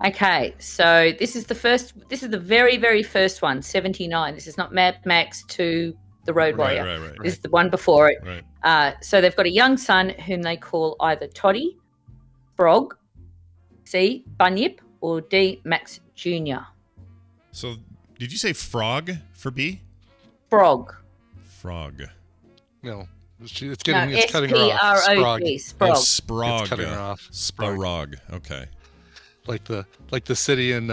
Okay, so this is the very, very first one, 79. This is not Mad Max 2, The Road Warrior. Right. This is the one before it. Right. So they've got a young son whom they call either Toddy, Frog, C, Bunyip, or D, Max Jr. So, did you say frog for B? Frog. Frog. No, it's No, getting it's cutting her off. S-P-R-O-G, Sprog. Oh, Sprog. Sprog. It's cutting her off. Sprog. Okay. Like the city in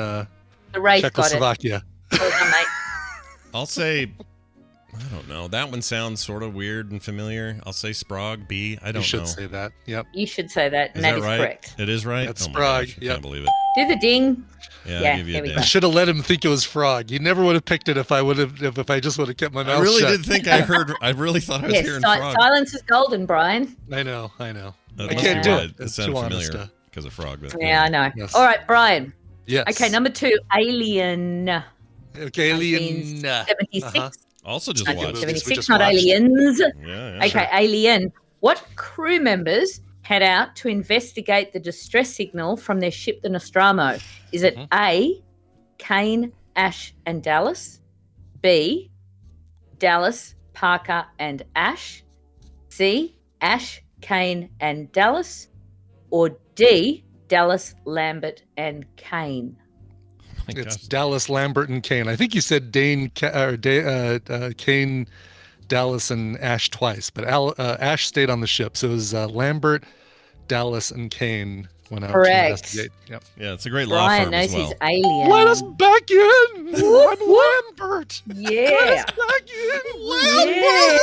The race got it. Czechoslovakia. Well done, mate. I'll say, I don't know. That one sounds sort of weird and familiar. I'll say Sprague, B. I don't know. You should say that. Yep. You should say that, and Is that that is right? correct. It is right? That's oh my Sprague, gosh, I yep. can't believe it. Do the ding. Yeah, Yeah, I'll give you a here we ding. I should have let him think it was frog. He never would have picked it if I just would have kept my mouth I really shut. did think I really thought I was Yes, hearing frog. silence is golden, Brian. I know. That I must can't be do why it. It It's sounded too honest, familiar because of frog. But, Yeah, I know. Yes. All right, Brian. Yes. Okay, number 2, Alien. Okay, Alien. 76. Uh-huh. Also just watched. 1976, just not watched. Aliens. Yeah. Okay, Sure. Alien. What crew members head out to investigate the distress signal from their ship, the Nostromo? Is it A, Kane, Ash, and Dallas? B, Dallas, Parker, and Ash? C, Ash, Kane, and Dallas? Or D, Dallas, Lambert, and Kane? My It's gosh. Dallas, Lambert, and Kane. I think you said Kane, Dallas, and Ash twice, but Ash stayed on the ship. So it was Lambert, Dallas, and Kane went out Correct. to investigate. Yep. Yeah, it's a great law Brian firm knows as well. he's Alien. Let us back in. I'm Lambert. Yeah. Back in.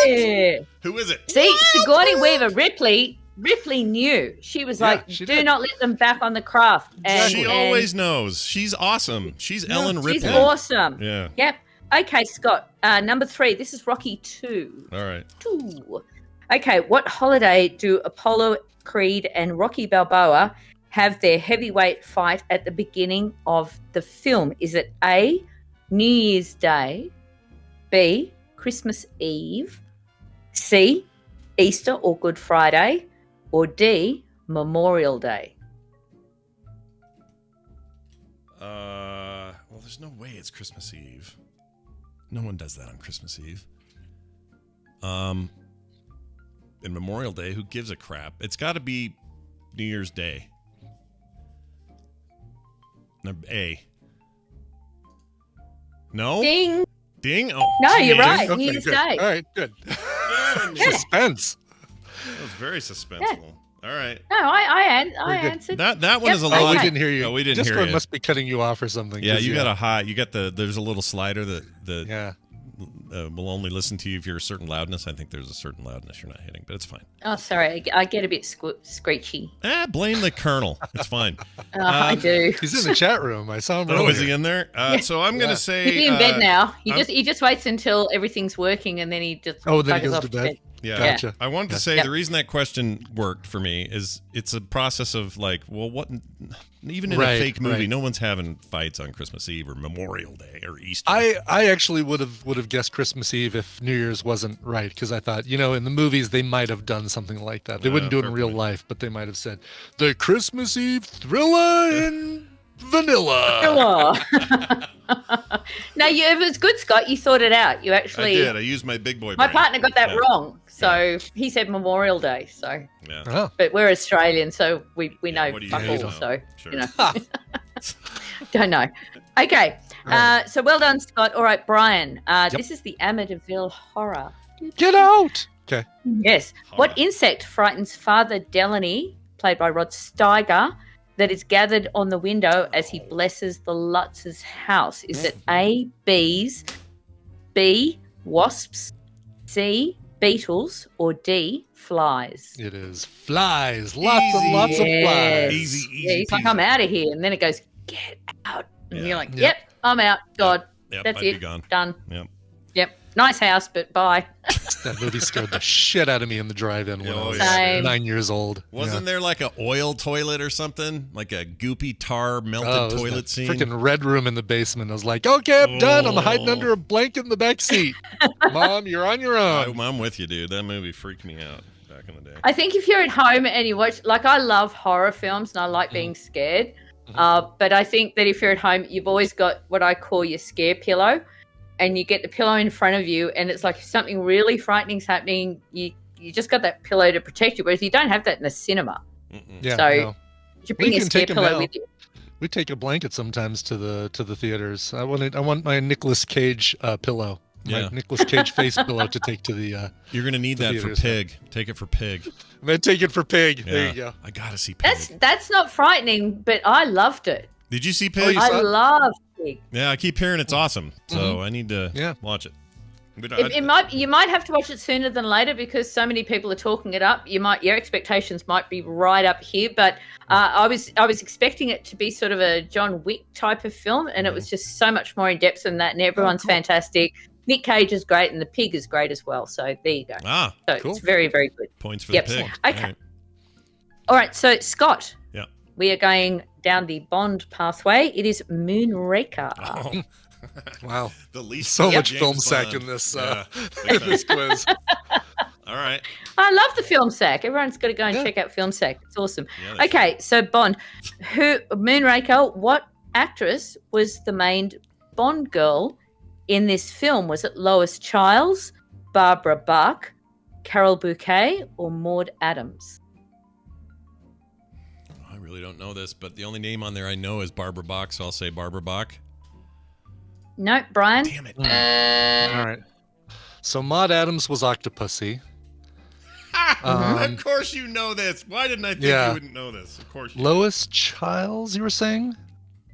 Yeah. Who is it? See, Sigourney Weaver, Ripley knew. She was Yeah, like, she do did. not let them back on the craft. And, She always knows. She's awesome. She's Ellen Ripley. She's awesome. Yeah. Yep. Okay, Scott. Number 3. This is Rocky 2. All right. 2. Okay, what holiday do Apollo Creed and Rocky Balboa have their heavyweight fight at the beginning of the film? Is it A, New Year's Day, B, Christmas Eve, C, Easter or Good Friday, or D, Memorial Day? Well, there's no way it's Christmas Eve. No one does that on Christmas Eve. And Memorial Day, who gives a crap? It's got to be New Year's Day. Number A. No? Ding. Ding? Oh, No, you're geez. right. Okay, New Year's good. Day. All right, good. That Suspense. was very suspenseful. All right. No, I Very good. answered. That one Yep. is a Oh, lot. Oh, we Okay. didn't hear you. No, we didn't hear Discord you. must be cutting you off or something. Yeah, 'cause you got a high. You got there's a little slider that Yeah. will only listen to you if you're a certain loudness. I think there's a certain loudness you're not hitting, but it's fine. Oh, sorry. I get a bit screechy. Blame the Colonel. It's fine. I do. He's in the chat room. I saw him Oh, earlier. is he in there? So I'm gonna say He's in bed now. I'm- He just waits until everyth's working and then he just Oh, then he buggers goes off to bed. Yeah, Gotcha. I wanted to say Yep. the reason that question worked for me is it's a process of like, well, what? Even in Right, a fake movie, right. no one's having fights on Christmas Eve or Memorial Day or Easter. I actually would have guessed Christmas Eve if New Year's wasn't right, because I thought, in the movies they might have done something like that. They wouldn't do it fair in real point. life, but they might have said the Christmas Eve thriller in vanilla. Hello. No, it was good, Scott. You thought it out. You I actually. did. I used my big boy. My brain. partner got that Yeah. wrong, so he said Memorial Day. So, Yeah. Oh, but we're Australian, so we know what do you fuck do? all. No, So sure. don't know. Okay, so well done, Scott. All right, Brian. This is the Amityville Horror. get out. Okay. Yes. Horror. What insect frightens Father Delaney, played by Rod Steiger, that is gathered on the window as he blesses the Lutz's house? Is it A, bees, B, wasps, C, beetles, or D, flies? It is flies. Lots and lots of Yes. flies. Easy, Yeah, he's like, peasy. I'm out of here. And then it goes, get out. And Yeah. you're like, Yep. yep, I'm out. God, Yep, that's I'd be it. gone. Done. Yep. Yep. Nice house, but bye. That movie scared the shit out of me in the drive-in when I Oh, was yeah. Same. 9 years old. Wasn't there like a oil toilet or something? Like a goopy tar melted it was toilet the scene? freaking red room in the basement. I was like, okay, I'm done. I'm hiding Oh. under a blanket in the back seat. Mom, you're on your own. I'm with you, dude. That movie freaked me out back in the day. I think if you're at home and you watch, like, I love horror films and I like being scared. But I think that if you're at home, you've always got what I call your scare pillow. And you get the pillow in front of you, and it's like if something really frightening's happening, you just got that pillow to protect you. Whereas you don't have that in the cinema. Mm-mm. Yeah, So- no. You bring We your can scare take 'em pillow out. with you. We take a blanket sometimes to the theaters. I want my Nicolas Cage pillow. My Yeah. Nicolas Cage face pillow to take to the. You're gonna need The that for theaters, yeah. Pig. Take it for Pig. I'm gonna take it for Pig. There Yeah. you go. I gotta see Pig. That's not frightening, but I loved it. Did you see Oh, Pig? you I saw it? loved fantastic. Yeah, I keep hearing it's awesome, so I need to watch it. But You might have to watch it sooner than later because so many people are talking it up. Your expectations might be right up here, but I was expecting it to be sort of a John Wick type of film, and it was just so much more in depth than that. And everyone's fantastic. Nick Cage is great, and the pig is great as well. So there you go. Ah, so cool. It's very, very good. Points for the pig. Okay. All right. So Scott. Yeah. We are going down the Bond pathway. It is Moonraker. Oh. Wow. The least so much James film Bond. sack in this this quiz. All right. I love the film sack. Everyone's got to go and check out film sack. It's awesome. Yeah, okay, so Bond. Moonraker, what actress was the main Bond girl in this film? Was it Lois Chiles, Barbara Bach, Carol Bouquet, or Maud Adams? I really don't know this, but the only name on there I know is Barbara Bach, so I'll say Barbara Bach. No, Brian. Damn it. All right. So Maud Adams was Octopussy. Of course you know this. Why didn't I think you wouldn't know this? Of course you Lois Chiles, you were saying?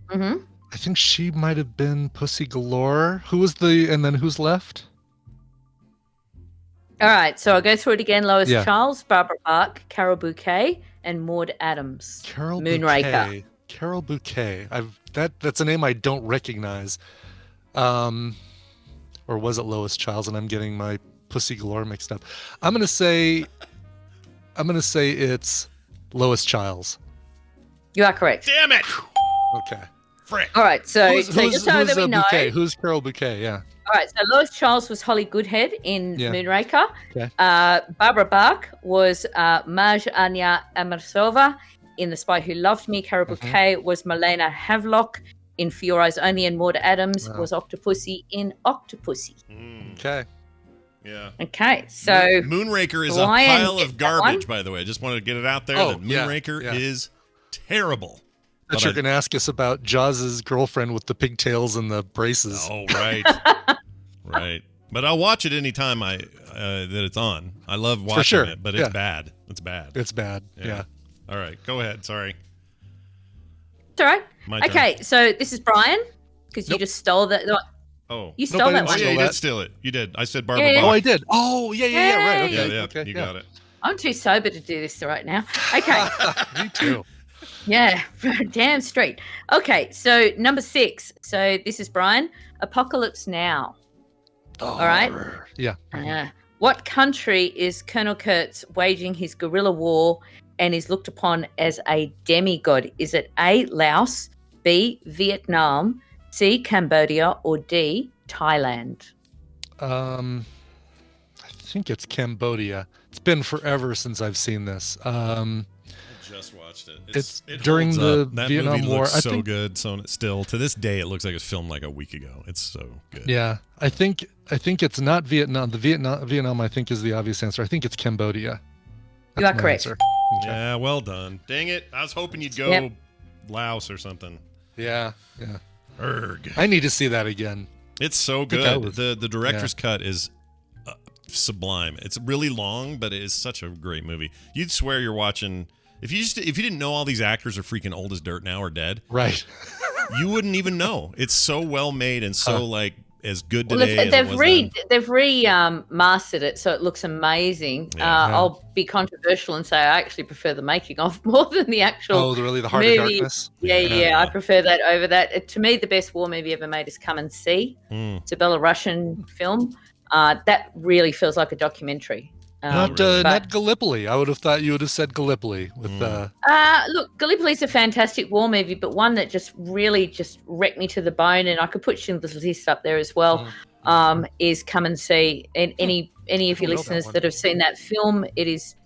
Mm-hmm. I think she might have been Pussy Galore. And then who's left? All right, so I'll go through it again. Lois Yeah. Chiles, Barbara Bach, Carol Bouquet, and Maud Adams. Carol Moonraker. Bouquet. Carol Bouquet. That's a name I don't recognize. Or was it Lois Chiles? And I'm getting my Pussy Galore mixed up. I'm gonna say it's Lois Chiles. You are correct. Damn it. Okay. Frick. All right, so just so that we know. Bouquet? Who's Carol Bouquet? Yeah. All right, so Lois Chiles was Holly Goodhead in Moonraker. Okay. Barbara Bach was Maj Anya Amasova in The Spy Who Loved Me. Carol Bouquet was Milena Havelock in For Your Eyes Only, and Maud Adams was Octopussy in Octopussy. Okay. Yeah. Okay, so Moonraker is Lion a pile gets of that one. garbage, by the way. I just wanted to get it out there that Moonraker is terrible. But you're going to ask us about Jaws' girlfriend with the pigtails and the braces. Oh, right. Right. But I'll watch it anytime that it's on. I love watching it, but it's bad. It's bad. It's bad. Yeah. All right. Go ahead. Sorry. it's all right. My turn. Okay, so this is Brian because you just stole that. Oh. You stole that I one. Oh, yeah, you that. did steal it. You did. I said Barbara Yeah. Bach. Oh, I did. Oh, yeah. Right. Okay. Yeah. Okay. You got it. I'm too sober to do this right now. Okay. Me too. Yeah, damn straight. Okay, so number 6. So this is Brian. Apocalypse Now. All right. Yeah. What country is Colonel Kurtz waging his guerrilla war and is looked upon as a demigod? Is it A, Laos, B, Vietnam, C, Cambodia, or D, Thailand? I think it's Cambodia. It's been forever since I've seen this. I just watched it. It during holds the up. That Vietnam movie War. looks I so think, good. So still to this day, it looks like it's filmed like a week ago. It's so good. Yeah, I think it's not Vietnam. The Vietnam, I think, is the obvious answer. I think it's Cambodia. You are correct. Okay. Yeah, well done. Dang it! I was hoping you'd go Laos or something. Yeah. Erg. I need to see that again. It's so think I good. was- The director's cut is sublime. It's really long, but it is such a great movie. You'd swear you're watching. If you didn't know all these actors are freaking old as dirt now or dead, Right. you wouldn't even know. It's so well made and so like as good Well, today. as it they've was then. they've remastered it so it looks amazing. Yeah. I'll be controversial and say I actually prefer the making of more than the actual. Oh, really? The Heart movie. of Darkness? Yeah. I prefer that over that. To me, the best war movie ever made is Come and See. It's a Belarusian film. That really feels like a documentary. Not Gallipoli. I would have thought you would have said Gallipoli with Look, Gallipoli's a fantastic war movie, but one that just really just wrecked me to the bone, and I could put Schindler's List up there as well, is Come and See. And any of your listeners that have seen that film, it is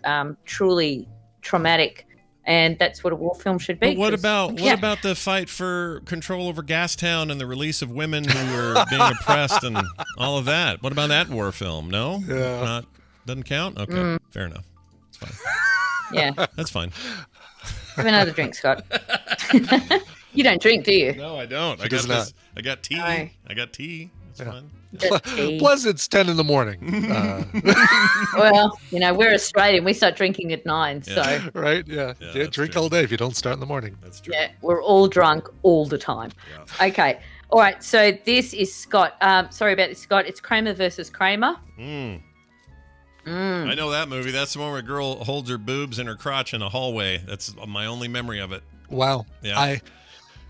truly traumatic, and that's what a war film should be. But what about the fight for control over Gastown and the release of women who were being oppressed and all of that? What about that war film? No, doesn't count. Okay, fair enough. It's fine. Yeah, That's fine. have another drink, Scott. You don't drink, do you? No, I don't. I does got not. this. I got tea. No. I got tea. That's fine. Plus, it's 10 in the morning. Well, we're Australian. We start drinking at 9, so Right? Yeah. that's Drink true. all day if you don't start in the morning. That's true. yeah, we're all drunk all the time. Yeah. Okay. All right, so this is Scott. Sorry about this, Scott. It's Kramer versus Kramer. I know that movie. That's the one where a girl holds her boobs and her crotch in a hallway. That's my only memory of it. Wow. Yeah.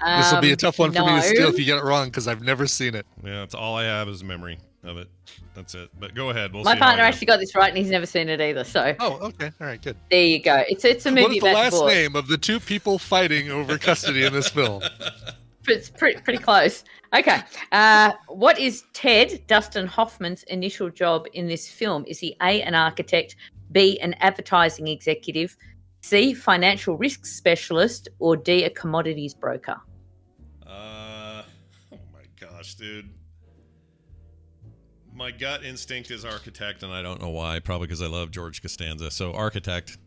This will be a tough one for me to steal No. if you get it wrong because I've never seen it. Yeah, that's all I have is memory of it. That's it. But go ahead. We'll My see how partner I go. actually got this right, and he's never seen it either. So Oh, okay. All right, good. there you go. It's a movie What is the about last divorce. name of the two people fighting over custody in this film? It's pretty close. Okay. What is Ted, Dustin Hoffman's initial job in this film? Is he A, an architect, B, an advertising executive, C, financial risk specialist, or D, a commodities broker? Oh my gosh, dude. My gut instinct is architect, and I don't know why. Probably because I love George Costanza. So architect.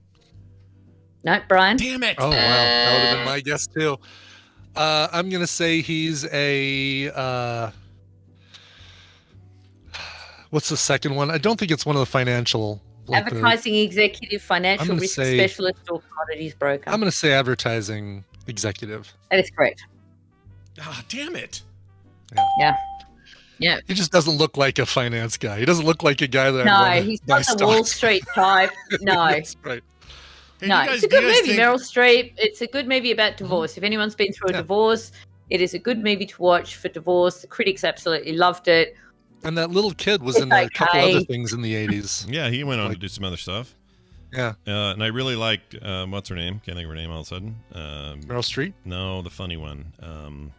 No, Brian? Damn it! Oh, wow. That would have been my guess, too. I'm going to say he's a... what's the second one? I don't think it's one of the financial... like the- Advertising executive, I'm financial gonna risk say- specialist, or commodities broker? I'm going to say advertising executive. That is correct. Ah, damn it! Yeah. Yeah. He just doesn't look like a finance guy. He doesn't look like a guy that I No, want he's to buy not the Wall stocks. Street type. No. That's right. Hey, No, you guys- it's a good you guys movie, think- Meryl Streep. It's a good movie about divorce. If anyone's been through a Yeah. divorce, it is a good movie to watch for divorce. The critics absolutely loved it. And that little kid was It's in a couple okay. other things in the 80s. Yeah, he went on Like- to do some other stuff. Yeah. And I really liked, what's her name? Can't think of her name all of a sudden. Meryl Streep? No, the funny one.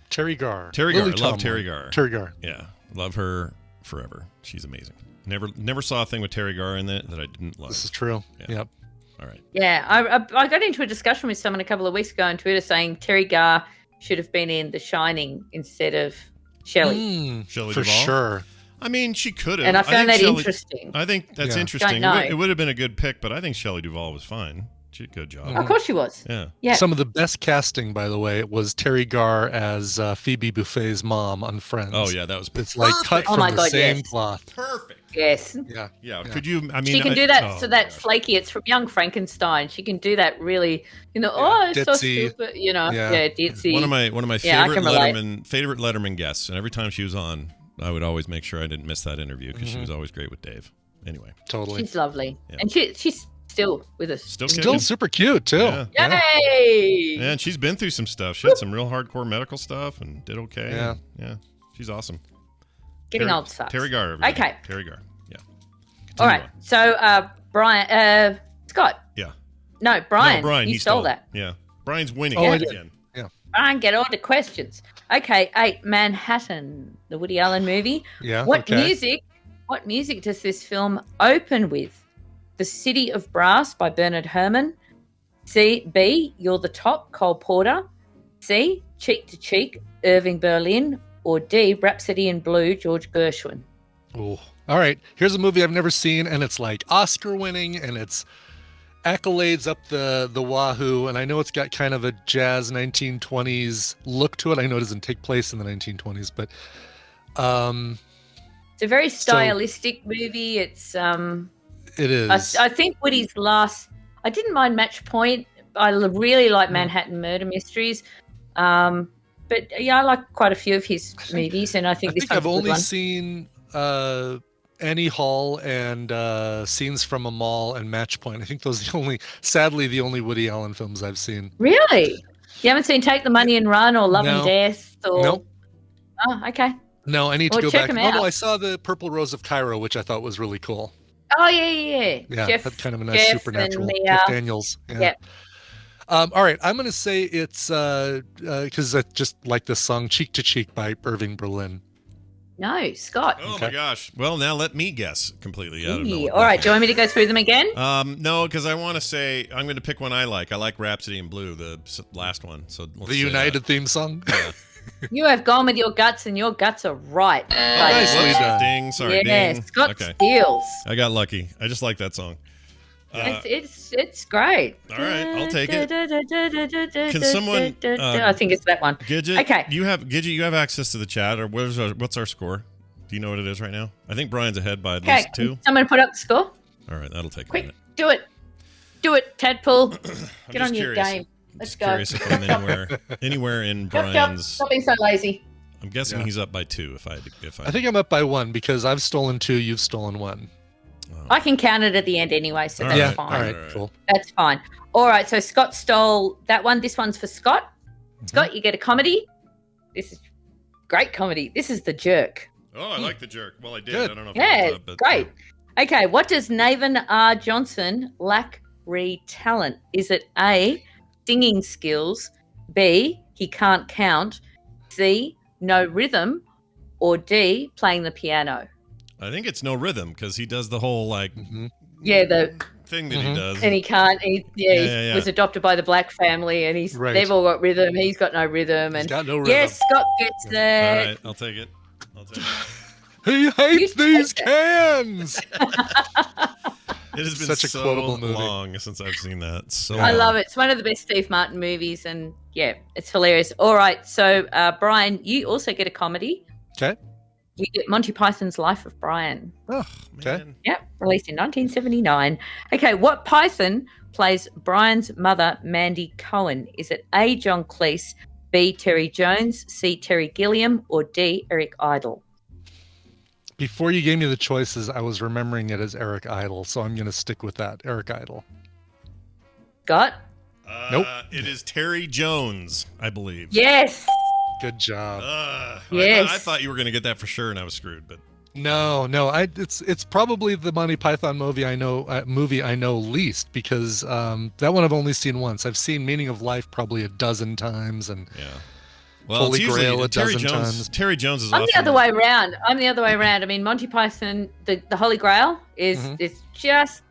Terry Garr. Terry Garr. I Lily love Tomlin. Terry Garr. Terry Garr. Yeah, love her forever. She's amazing. Never saw a thing with Terry Garr in it that I didn't love. This is true. Yeah. Yep. All right. Yeah, I got into a discussion with someone a couple of weeks ago on Twitter saying Terry Garr should have been in The Shining instead of Shelley. Shelley For Duvall? sure. I mean, she could have. And I found that Shelley- interesting. I think that's Yeah. interesting. Don't know. It would have been a good pick, but I think Shelley Duvall was fine. She did a good job. Of course she was. Yeah. Yeah. Some of the best casting, by the way, was Terry Garr as Phoebe Buffay's mom on Friends. Oh yeah, that was It's like cut perfect. Oh from my the God, same yes. cloth. Perfect. Yes. Yeah. Yeah. Yeah. Could you? I mean, She can do that. oh, So that gosh. flaky. It's from Young Frankenstein. She can do that really. Oh, it's so ditzy. stupid. Yeah, Yeah. ditzy. One of my Yeah, I favorite can relate. Letterman guests, and every time she was on, I would always make sure I didn't miss that interview because Mm-hmm. she was always great with Dave. Anyway, Totally. She's lovely, Yeah. and she's still with us. still Still kicking. super cute, too. Yeah. Yay! And she's been through some stuff. She had some real hardcore medical stuff and did okay. Yeah. Yeah. She's awesome. Getting Terry- old sucks. Terry Garr. everybody. Okay. Terry Garr. Yeah. All Continue right. on. So Brian, Scott. Yeah. No, Brian. No, Brian, you he stole stole that. Yeah. Brian's winning Oh, I yet did. again. Brian, get all the questions. Okay, 8 Manhattan, the Woody Allen movie. Yeah. What okay. music does this film open with? The City of Brass by Bernard Herrmann. B, You're the Top, Cole Porter. C, Cheek to Cheek, Irving Berlin. Or D, Rhapsody in Blue, George Gershwin. Ooh. All right. Here's a movie I've never seen, and it's like Oscar winning, and it's accolades up the wahoo. And I know it's got kind of a jazz 1920s look to it. I know it doesn't take place in the 1920s, but It's a very stylistic movie. It's it is. I think Woody's last. I didn't mind Match Point. I really like Manhattan Murder Mysteries. But yeah, I like quite a few of his movies, and I think this one's I've a good only one. seen Annie Hall and Scenes from a Mall and Match Point. I think those are sadly the only Woody Allen films I've seen. Really? You haven't seen Take the Money and Run or Love No. and Death? Or... Nope. Oh, okay. No, I need to Well, go check back. him Oh no, out. I saw the Purple Rose of Cairo, which I thought was really cool. Oh, yeah. Yeah, Jeff, that's kind of a nice Jeff supernatural. And Jeff Mia. Daniels. Yeah. Yep. All right, I'm gonna say it's because I just like this song "Cheek to Cheek" by Irving Berlin. No, Scott. Oh my gosh. Well, now let me guess completely out of Eee. nowhere. All right, do you want me to go through them again? No, because I want to say I'm going to pick one I like. I like Rhapsody in Blue, the last one. So let's The say United that. theme song. Yeah. You have gone with your guts, and your guts are right. buddy. Nicely Whoops. done. Ding. Sorry. Yeah, Ding. Scott Okay. steals. I got lucky. I just like that song. It's great. All right, I'll take it. Can someone, I think it's that one. Gidget, Okay. you have access to the chat, or what's our score? Do you know what it is right now? I think Brian's ahead by at Okay, least 2. someone put up the score. All right, that'll take a Quick, minute. do it, Tadpole. I'm Get just on your curious. game. Let's Just go. curious if I'm anywhere in Jump, jump. Brian's. Stop being so lazy. I'm guessing Yeah. he's up by 2. If I I think I'm up by 1 because I've stolen 2, you've stolen 1. I can count it at the end anyway, so All that's right, fine. All right, All right. cool. That's fine. All right, so Scott stole that one. This one's for Scott. Mm-hmm. Scott, you get a comedy. This is great comedy. This is The Jerk. Oh, I like the jerk. Well, I did. Good. I don't know if Yeah, it's up, but great. Okay, what does Naven R. Johnson lack talent? Is it A, singing skills, B, he can't count, C, no rhythm, or D, playing the piano? I think it's no rhythm because he does the whole like Yeah, the thing that he does. and he can't. He Yeah. was adopted by the black family, and Right. they've all got rhythm. He's got no rhythm, He's and got no rhythm. yes, Scott gets All it. right, I'll take it. He hates You these take cans. It has been Such a so quotable movie. long since I've seen that. So I love it. It's one of the best Steve Martin movies, and yeah, it's hilarious. All right, so Brian, you also get a comedy. Okay. You get Monty Python's Life of Brian. Oh, okay. Man. Yep, released in 1979. Okay, what Python plays Brian's mother, Mandy Cohen? Is it A, John Cleese, B, Terry Jones, C, Terry Gilliam, or D, Eric Idle? Before you gave me the choices, I was remembering it as Eric Idle, so I'm going to stick with that. Eric Idle. Scott? Nope. It is Terry Jones, I believe. Yes. Good job. Yes. I thought you were going to get that for sure, and I was screwed. But No, it's probably the Monty Python movie I know least because that one I've only seen once. I've seen Meaning of Life probably a dozen times, and yeah. Well, Holy it's usually Grail a Terry dozen Jones. times. Terry Jones is I'm often the other way around. I mean, Monty Python, the Holy Grail is just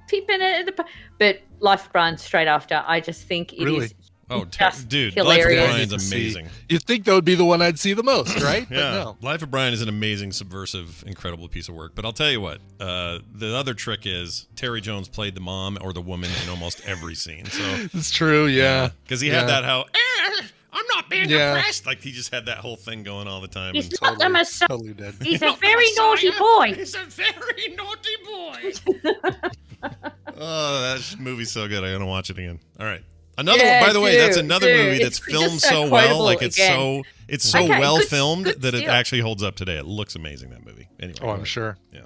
peeping at the, but Life of Brian straight after. I just think it is. Really? Oh, just dude, hilarious. Life of I Brian's need to see. amazing. You'd think that would be the one I'd see the most, right? Yeah, But no. Life of Brian is an amazing, subversive, incredible piece of work. But I'll tell you what, the other trick is Terry Jones played the mom or the woman in almost every scene. So It's true, yeah. because he had that I'm not being Yeah. depressed. Like he just had that whole thing going all the time. He's And- not the Messiah. Totally did. He's a very naughty boy. He's a very naughty boy. Oh, that movie's so good. I gotta watch it again. All right. Another Yeah, one, by the way, that's dude, another dude. movie that's It's filmed just so so well. quotable Like it's again. so Okay, well good- filmed good that it steal. actually holds up today. It looks amazing, that movie. Anyway. Oh, I'm sure. Yeah.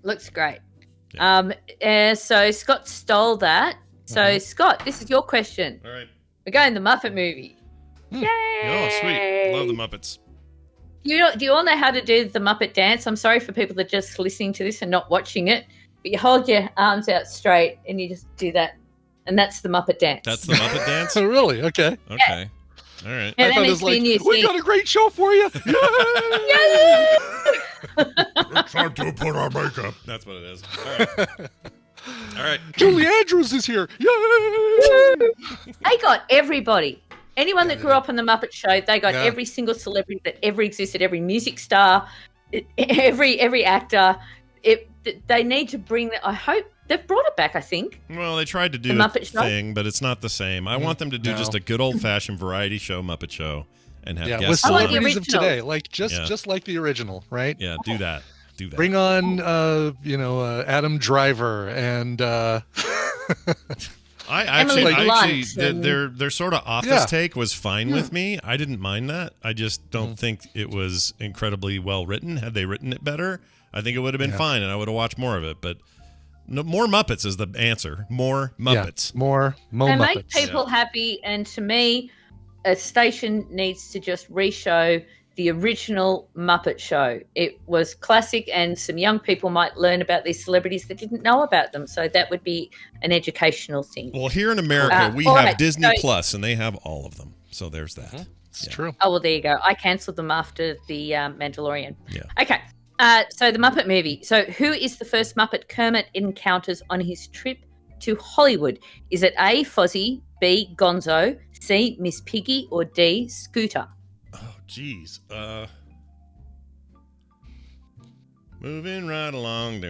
Looks great. So Scott stole that. So Scott, this is your question. All right. We're going the Muppet movie. Yay! Oh, sweet. Love the Muppets. Do you all know how to do the Muppet dance? I'm sorry for people that are just listening to this and not watching it, but you hold your arms out straight and you just do that, and that's the Muppet dance. That's the Muppet dance? So really, okay. Okay. All right. Yeah, I that thought it needs was to be like, in your we thing. got a great show for you. It's time to put on makeup. That's what it is. All right. All right. Julie Andrews is here. Yay! They got everybody. Anyone that grew up on the Muppet Show, they got Yeah. every single celebrity that ever existed, every music star, every actor. They need to bring that. I hope they've brought it back. I think. Well, they tried to do The a Muppet Show? thing, but it's not the same. I want them to do No. just a good old-fashioned variety show, Muppet Show, and have Yeah, with guests I on. like the celebrities of original. today, like Yeah. just like the original, right? Yeah, do that. Do that. Bring on, Adam Driver and I Emily actually, Blunt and- their sort of office Yeah. take was fine with me. I didn't mind that. I just don't think it was incredibly well written. Had they written it better, I think it would have been fine, and I would have watched more of it. But no, more Muppets is the answer. More Muppets. Yeah, more They Muppets. make people happy, and to me, a station needs to just re-show the original Muppet Show. It was classic, and some young people might learn about these celebrities that didn't know about them. So that would be an educational thing. Well, here in America, we all have right, Disney so- Plus, and they have all of them. So there's that. It's Yeah. true. Oh, well, there you go. I cancelled them after the Mandalorian. Yeah. Okay. So the Muppet movie. So who is the first Muppet Kermit encounters on his trip to Hollywood? Is it A, Fozzie, B, Gonzo, C, Miss Piggy, or D, Scooter? Oh, geez. Moving right along.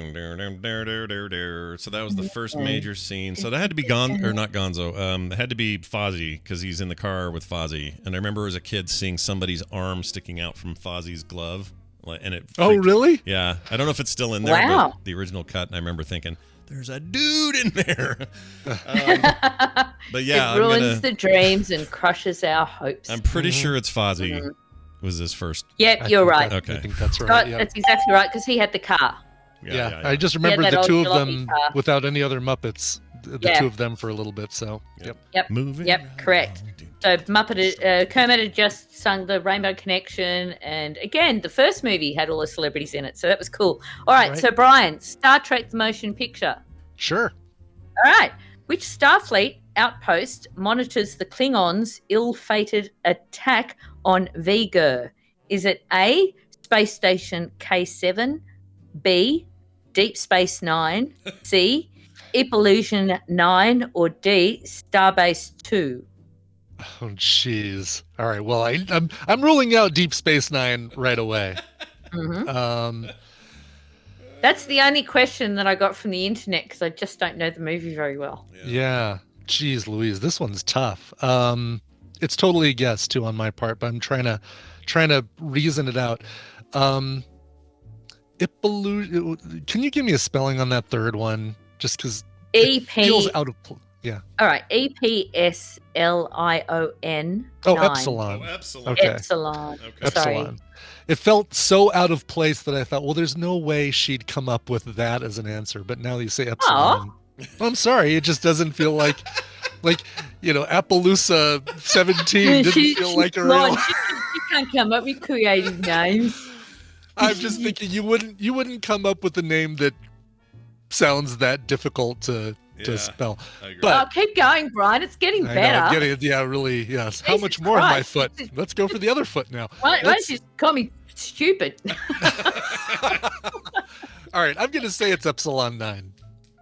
So that was the first major scene. So that had to be not Gonzo. It had to be Fozzie because he's in the car with Fozzie. And I remember as a kid seeing somebody's arm sticking out from Fozzie's glove. And it Oh, freaked- really? Yeah. I don't know if it's still in there, Wow. but the original cut. And I remember thinking, There's a dude in there. But yeah, it ruins the dreams and crushes our hopes. I'm pretty sure it's Fozzie was his first. Yep, you're right. Okay. I think that's right. Scott, Yeah. that's exactly right, because he had the car. Yeah, I just remembered that the old two of jalopy them car. without any other Muppets. The Yeah. two of them for a little bit. So, Yep. Moving Yep, right correct. along. So Kermit had just sung the Rainbow Connection, and again, the first movie had all the celebrities in it, so that was cool. All right, Right. so Brian, Star Trek the motion picture. sure. All right, which Starfleet outpost monitors the Klingons' ill-fated attack on Viger? Is it A, Space Station K7, B, Deep Space Nine, C, Ipillusion 9, or D, Starbase 2? Oh, jeez. All right. Well, I'm ruling out Deep Space Nine right away. That's the only question that I got from the internet because I just don't know the movie very well. Yeah. Jeez, Louise, this one's tough. It's totally a guess too on my part, but I'm trying to reason it out. Can you give me a spelling on that third one? Just because it feels out of yeah. All right, EPSLION. Oh, 9. Epsilon. Oh, Epsilon. Okay. Epsilon. Okay. Sorry. Epsilon. It felt so out of place that I thought, well, there's no way she'd come up with that as an answer. But now you say Epsilon. I'm sorry, it just doesn't feel like Appaloosa 17 didn't feel like a real. She can't come up with creative names. I'm just thinking you wouldn't come up with a name that sounds that difficult to spell. I agree. But Keep going, Brian. It's getting I better. know, I'm getting it. Yeah, really. Yes. How Jesus much more of my Christ. foot? Let's go for the other foot now. Why don't you call me stupid? All right, I'm going to say it's Epsilon 9.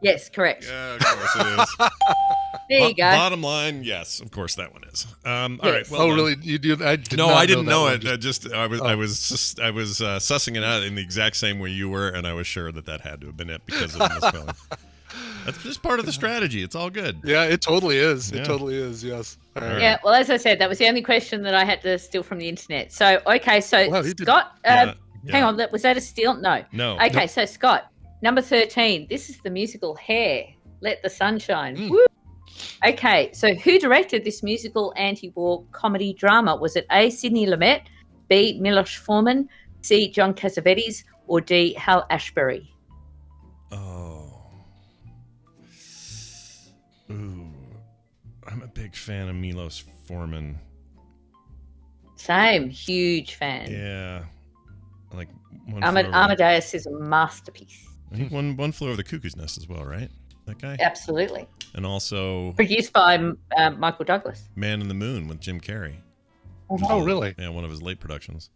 Yes, correct. Yeah, of course it is. There you go. Bottom line, yes, of course that one is. All right. Well Oh, done. really? You do? I did No, not I didn't know that it. one. I was sussing it out in the exact same way you were, and I was sure that had to have been it because of the misspelling. That's just part of the strategy. It's all good. Yeah, it totally is. Yeah. It totally is. Yes. All right. Yeah, well, as I said, that was the only question that I had to steal from the internet. So, okay, so Wow, you did- Scott, Yeah. hang on, was that a steal? No. No. Okay, so Scott, number 13. This is the musical Hair. Let the Sun Shine. Mm. Woo! Okay, so who directed this musical anti-war comedy drama? Was it A, Sidney Lumet, B, Milos Forman, C, John Cassavetes, or D, Hal Ashbury? Oh. Ooh. I'm a big fan of Milos Forman. Same, huge fan. Yeah. Like one flew over Amadeus is a masterpiece. I think one flew over the cuckoo's nest as well, right? That guy? Absolutely. And also Produced by Michael Douglas. Man in the Moon with Jim Carrey. Oh, really? Yeah, one of his late productions.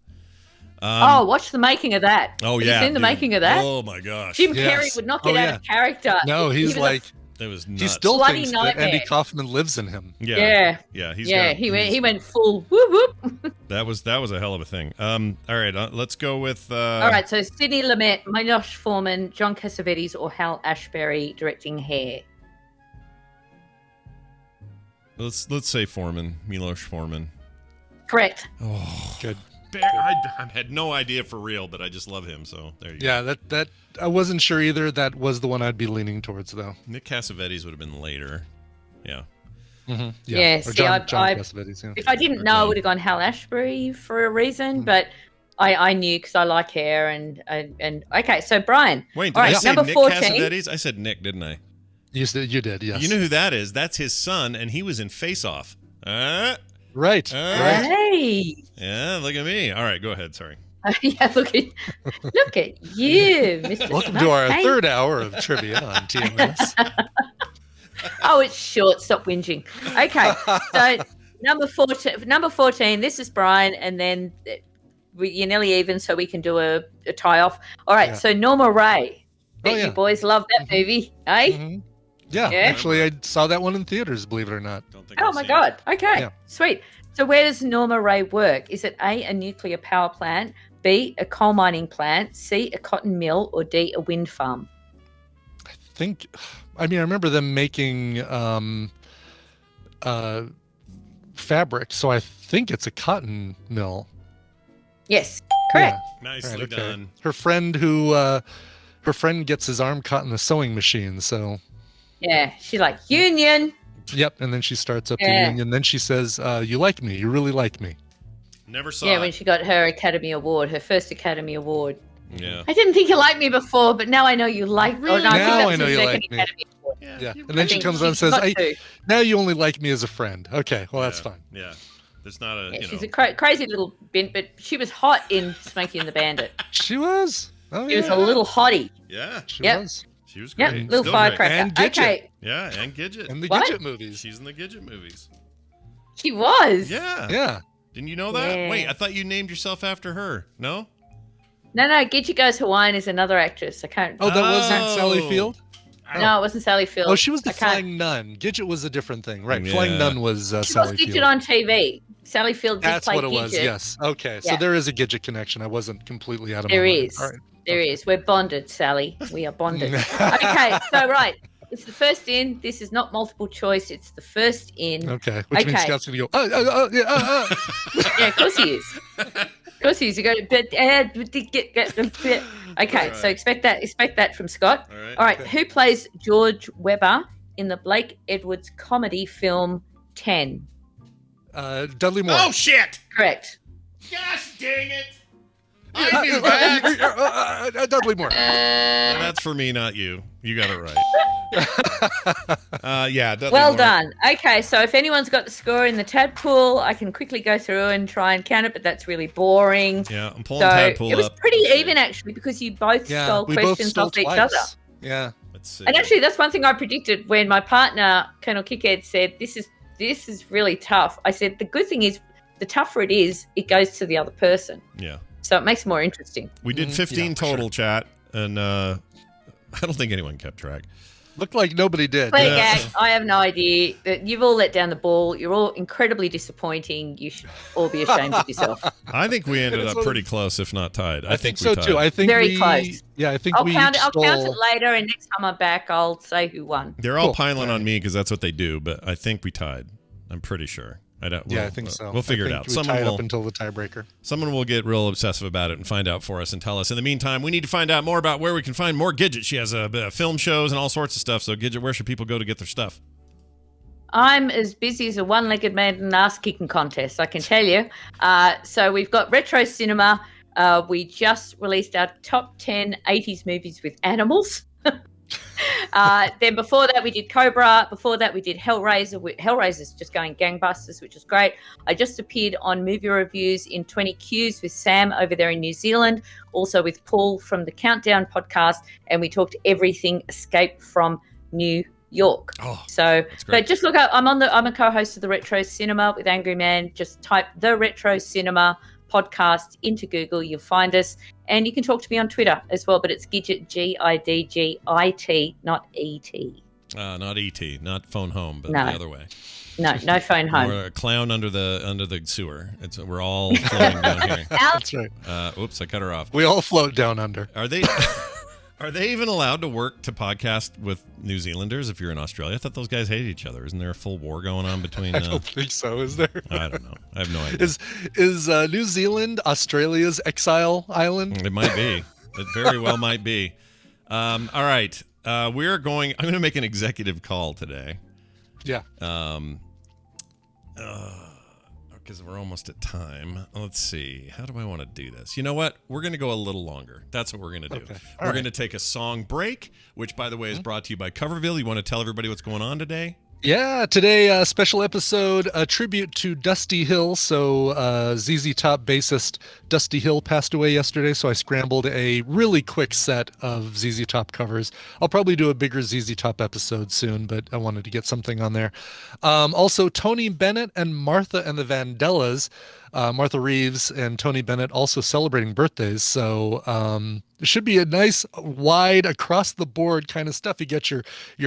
Watch the making of that. Oh, Have yeah. you seen the dude. making of that? Oh, my gosh. Jim Yes. Carrey would not get Oh, out yeah. of character. No, He he's was a- like That was nuts. he still Bloody thinks that Andy nightmare. Kaufman lives in him. Yeah. He went full whoop whoop. That was a hell of a thing. All right, let's go with All right, so Sidney Lumet, Milos Forman, John Cassavetes, or Hal Ashbury directing Hair. let's say Forman, Milos Forman. Correct. Oh, Good. I had no idea for real, but I just love him. So there you go. Yeah, that I wasn't sure either. That was the one I'd be leaning towards, though. Nick Cassavetes would have been later. Yeah. Mm-hmm. Yeah, Or see, John I- Cassavetes, yeah. If I didn't know, I would have gone Hal Ashbury for a reason, but I knew because I like hair and okay. So Brian, Wait, did all right, I say number Nick 14. Cassavetes? I said Nick, didn't I? You did, yes. You know who that is? That's his son, and he was in Face Off. Right. Right. Hey, Yeah, look at me. All right, go ahead. Sorry. yeah, look at you, Mr. Welcome Smart. to our Hey. third hour of trivia on TMS. Oh, it's short. Stop whinging. Okay, so number 14. This is Brian, and then you're nearly even, so we can do a tie off. All right, Yeah. so Norma Ray. Bet yeah. you boys love that movie, eh? Mhm. Yeah, Yeah. actually, I saw that one in theaters, believe it or not. Don't think Oh I've my seen God. Okay, Yeah. sweet. So where does Norma Ray work? Is it A, nuclear power plant, B, a coal mining plant, C, a cotton mill, or D, a wind farm? I remember them making fabric, so I think it's a cotton mill. Yes, correct. it. Nicely Right, okay. done. Her friend who her friend gets his arm caught in the sewing machine. So, Yeah, she's like, union. yep. And then she starts up the Yeah. union. Then she says, "You like me? You really like me." Never saw Yeah, it. when she got her Academy Award, her first Academy Award. Yeah. I didn't think you liked me before, but now I know you like me. Really? Oh, no, I Now think I that's know her you second like me. Academy Award. Yeah. you- And then she think comes on and she's says, got to. "Now you only like me as a friend." Okay, well that's yeah. fine. Yeah. There's not a, Yeah, you she's know. a crazy little bint, but she was hot in Smokey and the Bandit. She was. Oh She was yeah, a little hottie. Yeah. she Yep. was. She was Yep, great. little Still firecracker. And Gidget. Okay, Great. Yeah, and Gidget. And the What? Gidget movies. She's in the Gidget movies. she was. Yeah. Yeah. Didn't you know that? Yeah. Wait, I thought you named yourself after her. No? No, Gidget Goes Hawaiian is another actress. I can't. Oh, that wasn't Oh. Sally Field? No, it wasn't Sally Field. Oh, she was the I can't- Flying Nun. Gidget was a different thing. Right. Yeah. Flying Nun was She was Sally Gidget Field. on TV. Sally Field did That's play what it Gidget. was. Yes. Okay. So Yeah. there is a Gidget connection. I wasn't completely out of There my mind. is. All right. There is. We're bonded, Sally. We are bonded. Okay, so right. It's the first in. This is not multiple choice. It's the first in. Okay. Which means Okay. Scott's going to go, Yeah, of course he is. Of course he is. You go, okay, so expect that from Scott. All right. All right, who plays George Webber in the Blake Edwards comedy film 10? Dudley Moore. Oh, shit! Correct. Gosh dang it! I knew that! Dudley Moore. And that's for me, not you. You got it right. Yeah. Dudley Well Moore. done. Okay, so if anyone's got the score in the Tadpool, I can quickly go through and try and count it, but that's really boring. Yeah, I'm pulling So Tadpool it was up. pretty Let's see. even actually because you both Yeah. stole We both questions stole off each twice. other. Yeah. Let's see. And actually, that's one thing I predicted when my partner, Colonel Kickhead, said, this is really tough. I said, the good thing is, the tougher it is, it goes to the other person. Yeah. So it makes it more interesting. We did Mhm. 15 Yeah, for total, chat, and I don't think anyone kept track. Looked like nobody did. Play Yeah. gag, I have no idea. That you've all let down the ball. You're all incredibly disappointing. You should all be ashamed of yourself. I think we ended It's up one of pretty close, if not tied. I think we so tied. too. I think Very we, close. Yeah, I think I'll we count it. each I'll count stole- it later, and next time I'm back, I'll say who won. They're all Cool. piling All on right. me because that's what they do, but I think we tied. I'm pretty sure. Yeah, I think so. We'll figure it I out. think we tied Someone up until the tiebreaker. will get real obsessive about it and find out for us and tell us. In the meantime, we need to find out more about where we can find more Gidget. She has film shows and all sorts of stuff. So, Gidget, where should people go to get their stuff? I'm as busy as a one-legged man in an ass-kicking contest, I can tell you. So we've got Retro Cinema. We just released our top 10 80s movies with animals. Then before that, we did Cobra. Before that, we did Hellraiser. Hellraiser's just going gangbusters, which is great. I just appeared on movie reviews in 20 Qs with Sam over there in New Zealand, also with Paul from the Countdown podcast, and we talked everything Escape from New York. Oh, So, great. but just look up. I'm a co-host of the Retro Cinema with Angry Man. Just type the Retro Cinema podcast into Google. You'll find us, and you can talk to me on Twitter as well. But it's Gidget, Gidgit, not E-T. not E.T., not phone home, but No. the other way. No phone home. Or a clown under the sewer. We're all floating down here. That's right. Oops, I cut her off. We all float down under. Are they? Are they even allowed to work to podcast with New Zealanders if you're in Australia? I thought those guys hate each other. Isn't there a full war going on between? I don't think so. Is there? I don't know. I have no idea. Is New Zealand Australia's exile island? It might be. It very well might be. All right. I'm going to make an executive call today. Yeah. Because we're almost at time. Let's see. How do I want to do this? You know what? We're going to go a little longer. That's what we're going to do. Okay. We're All going to take a song break, which, by the way, is brought to you by Coverville. You want to tell everybody what's going on today? Yeah, today special episode, a tribute to Dusty Hill. So ZZ Top bassist Dusty Hill passed away yesterday, so I scrambled a really quick set of ZZ Top covers. I'll probably do a bigger ZZ Top episode soon, but I wanted to get something on there. Also, Tony Bennett and Martha and the Vandellas, Martha Reeves and Tony Bennett also celebrating birthdays. So it should be a nice, wide, across the board kind of stuff. You get your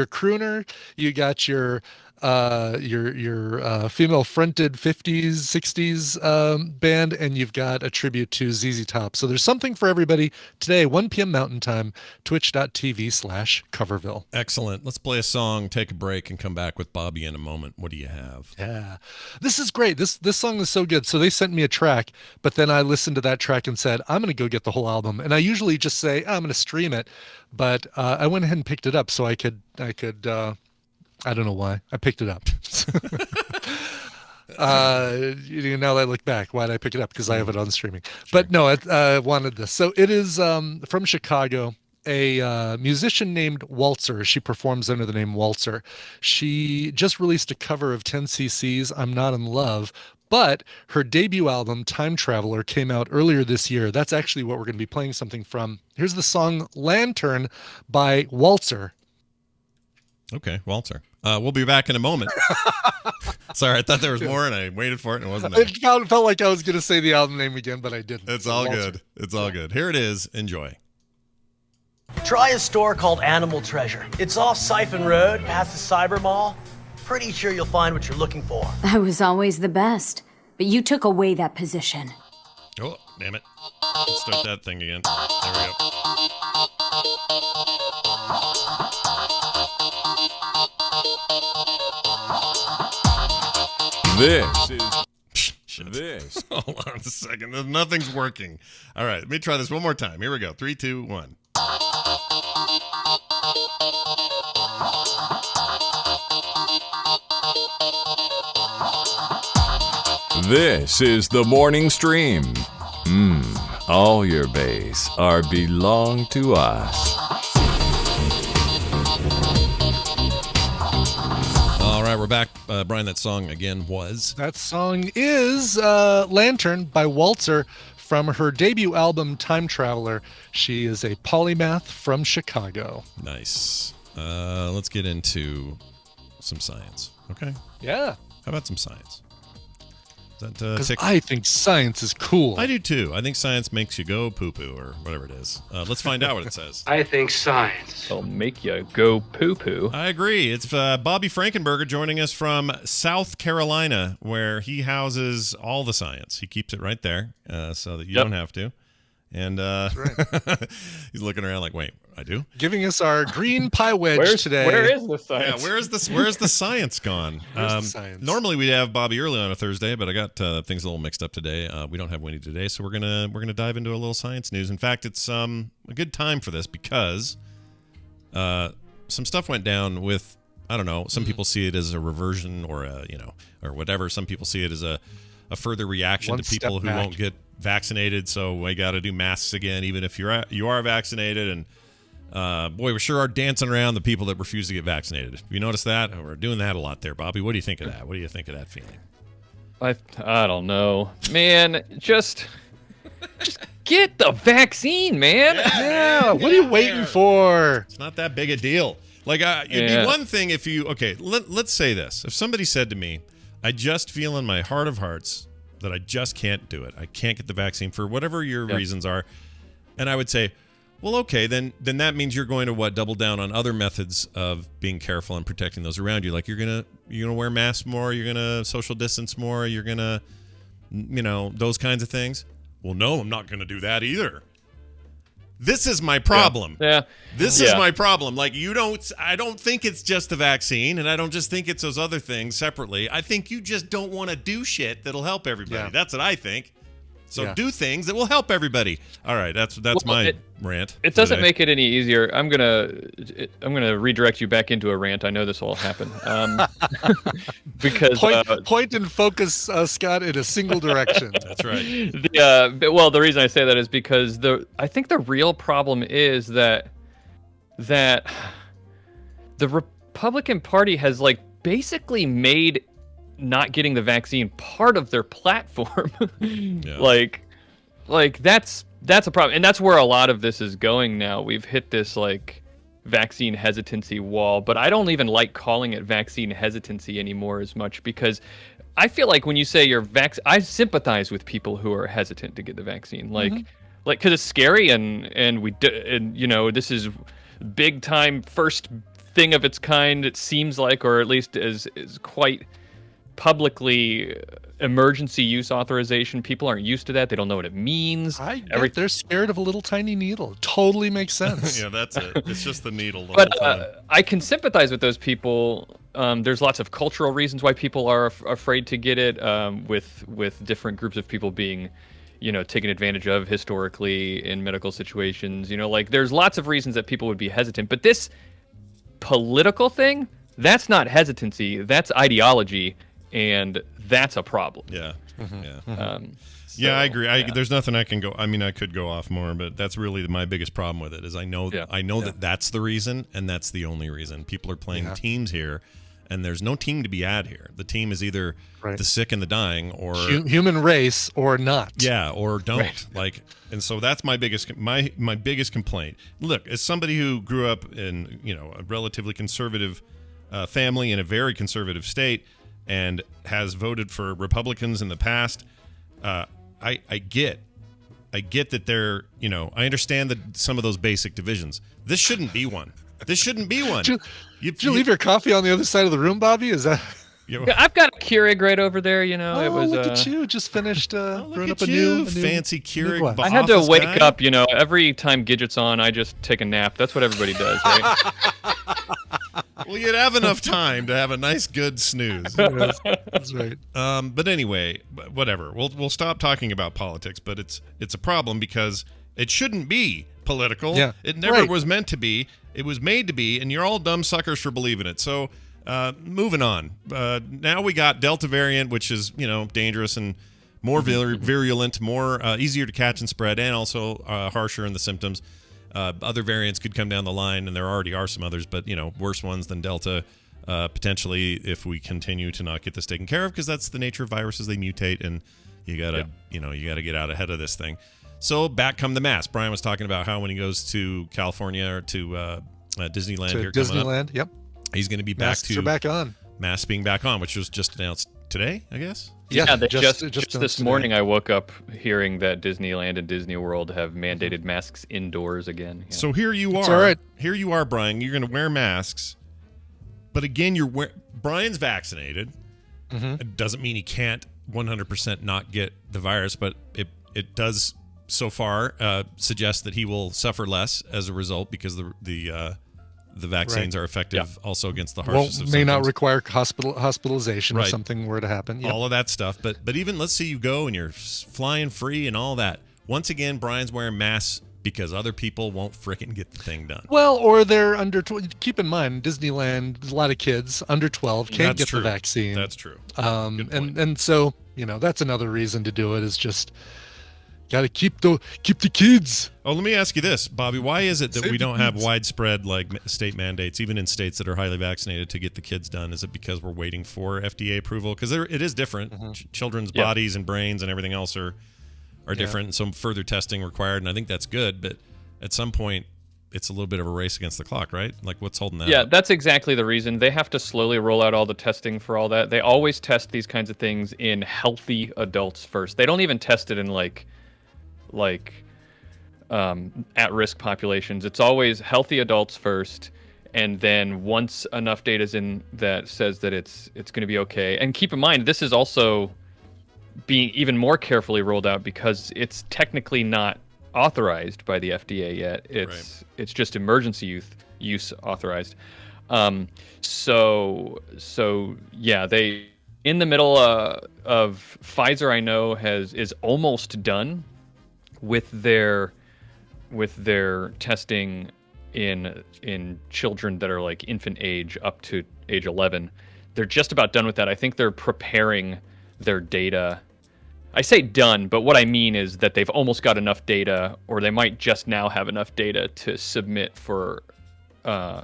crooner, you got your your female fronted 50s 60s band, and you've got a tribute to ZZ Top. So there's something for everybody today, 1 p.m. Mountain Time, twitch.tv/Coverville. Excellent. Let's play a song, take a break, and come back with Bobby in a moment. What do you have? Yeah, this is great. This song is so good. So they sent me a track, but then I listened to that track and said, I'm going to go get the whole album. And I usually just say, I'm going to stream it, but I went ahead and picked it up so I could I don't know why. I picked it up. Now that I look back, why did I pick it up? Because I have it on streaming. Sure. But no, I wanted this. So it is from Chicago, a musician named Waltzer. She performs under the name Waltzer. She just released a cover of 10cc's I'm Not in Love, but her debut album, Time Traveler, came out earlier this year. That's actually what we're going to be playing something from. Here's the song Lantern by Waltzer. Okay, Waltzer. We'll be back in a moment. Sorry, I thought there was more, and I waited for it, and it wasn't there. It felt like I was going to say the album name again, but I didn't. It's all good. It's all good. Here it is. Enjoy. Try a store called Animal Treasure. It's off Siphon Road, past the Cyber Mall. Pretty sure you'll find what you're looking for. I was always the best, but you took away that position. Oh, damn it. Let's start that thing again. There we go. This is Shit. this. Hold on a second. Nothing's working. All right, let me try this one more time. Here we go. 3, 2, 1. This is the morning stream. All your bays are belong to us. All right, we're back. Brian, that song again was? That song is Lantern by Waltzer from her debut album, Time Traveler. She is a polymath from Chicago. Nice. Let's get into some science. Okay. Yeah. How about some science? Because I think science is cool. I do too. I think science makes you go poo-poo or whatever it is. Let's find out what it says. I think science will make you go poo-poo. I agree. It's Bobby Frankenberger joining us from South Carolina, where he houses all the science. He keeps it right there so that you don't have to. And right. He's looking around like, wait, I do? Giving us our green pie wedge today. Where is the science? Yeah, where's the science gone? Where's the science? Normally we'd have Bobby early on a Thursday, but I got things a little mixed up today. We don't have Wendi today, so we're gonna dive into a little science news. In fact, it's a good time for this because some stuff went down with, I don't know, some people see it as a reversion or or whatever. Some people see it as a further reaction to people who won't get vaccinated, so we got to do masks again, even if you are vaccinated. And boy, we sure are dancing around the people that refuse to get vaccinated. Have you noticed that? We're doing that a lot there, Bobby. What do you think of that? What do you think of that feeling? I don't know, man. Just get the vaccine, man. Yeah. What are you waiting for? It's not that big a deal. Like, it'd be one thing if you let's say this. If somebody said to me, I just feel in my heart of hearts that I just can't do it. I can't get the vaccine for whatever your reasons are. And I would say, well, okay, then that means you're going to double down on other methods of being careful and protecting those around you. Like you're gonna wear masks more, you're gonna social distance more, you're gonna those kinds of things. Well, no, I'm not gonna do that either. This is my problem. Yeah. This is my problem. Like I don't think it's just the vaccine, and I don't just think it's those other things separately. I think you just don't want to do shit that'll help everybody. Yeah. That's what I think. So do things that will help everybody. All right, that's my rant. It doesn't make it any easier. I'm gonna redirect you back into a rant. I know this will happen. Because point and focus, Scott, in a single direction. That's right. The reason I say that is because I think the real problem is that the Republican Party has basically made not getting the vaccine part of their platform. Like that's a problem, and that's where a lot of this is going now. We've hit this vaccine hesitancy wall, but I don't even like calling it vaccine hesitancy anymore as much, because I feel like when you say you're I sympathize with people who are hesitant to get the vaccine, because it's scary, and this is big time first thing of its kind, it seems like, or at least is quite publicly emergency use authorization. People aren't used to that. They don't know what it means. They're scared of a little tiny needle. Totally makes sense. Yeah, that's it. It's just the needle the But whole time. I can sympathize with those people. There's lots of cultural reasons why people are afraid to get it, with different groups of people being, taken advantage of historically in medical situations. Like there's lots of reasons that people would be hesitant. But this political thing, that's not hesitancy. That's ideology. And that's a problem. Yeah. So, Yeah, I agree. yeah. There's nothing I can go. I mean, I could go off more, but that's really my biggest problem with it. Is I know that that's the reason, and that's the only reason. People are playing teams here, and there's no team to be had here. The team is either the sick and the dying, or human race, or not. Yeah, or don't and so that's my biggest my biggest complaint. Look, as somebody who grew up in a relatively conservative family in a very conservative state, and has voted for Republicans in the past, I get that they're, I understand that some of those basic divisions. This shouldn't be one. Did you leave your coffee on the other side of the room, Bobby? Is that? Yeah, I've got a Keurig right over there. It was. Look at you! Just finished brewing up a new new fancy Keurig. I had to wake up. Every time Gidget's on, I just take a nap. That's what everybody does, right? Well, you'd have enough time to have a nice, good snooze. Yes, that's right. But anyway, whatever. We'll stop talking about politics, but it's a problem because it shouldn't be political. Yeah, it never was meant to be. It was made to be, and you're all dumb suckers for believing it. So, moving on. Now we got Delta variant, which is dangerous and more virulent, more easier to catch and spread, and also harsher in the symptoms. Other variants could come down the line, and there already are some others, but worse ones than Delta potentially if we continue to not get this taken care of, because that's the nature of viruses. They mutate, and you gotta get out ahead of this thing. So back come the masks. Brian was talking about how when he goes to California or to Disneyland coming up, yep, he's going to be back masks are back on. Masks being back on, which was just announced today, I guess. Yeah, just announced this today. morning I woke up hearing that Disneyland and Disney World have mandated masks indoors again. Yeah. So here you are. It's all right. Here you are, Brian. You're going to wear masks, but again, Brian's vaccinated. It doesn't mean he can't 100% not get the virus, but it does so far suggest that he will suffer less as a result, because the vaccines are effective also against the harshest of symptoms. May not require hospitalization if something were to happen. Yep. All of that stuff. But even let's say you go and you're flying free and all that. Once again, Brian's wearing masks because other people won't frickin' get the thing done. Well, or they're under 12. Keep in mind, Disneyland, there's a lot of kids under 12 can't get the vaccine. That's true. And so, that's another reason to do it, is just got to keep the kids. Oh, let me ask you this, Bobby. Why is it that Save we the don't have kids. widespread state mandates, even in states that are highly vaccinated, to get the kids done? Is it because we're waiting for FDA approval? Because it is different. Children's bodies and brains and everything else are different, and some further testing required, and I think that's good. But at some point, it's a little bit of a race against the clock, right? Like, what's holding that up? That's exactly the reason. They have to slowly roll out all the testing for all that. They always test these kinds of things in healthy adults first. They don't even test it in at-risk populations. It's always healthy adults first, and then once enough data is in that says that it's going to be okay. And keep in mind, this is also being even more carefully rolled out because it's technically not authorized by the FDA yet. It's just emergency use authorized. So they in the middle of Pfizer, I know is almost done with their testing in children that are like infant age up to age 11. They're just about done with that. I think they're preparing their data. I say done, but what I mean is that they've almost got enough data, or they might just now have enough data to submit for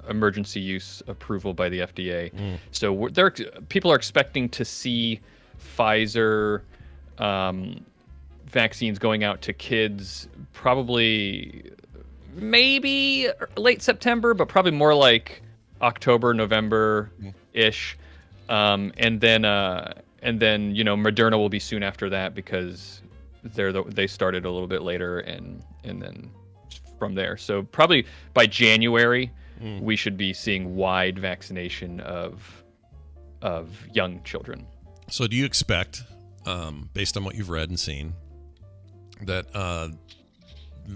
emergency use approval by the FDA. So people are expecting to see Pfizer vaccines going out to kids probably maybe late September, but probably more like October, November-ish. And then Moderna will be soon after that, because they started a little bit later, and then from there. So probably by January, we should be seeing wide vaccination of young children. So do you expect, based on what you've read and seen, that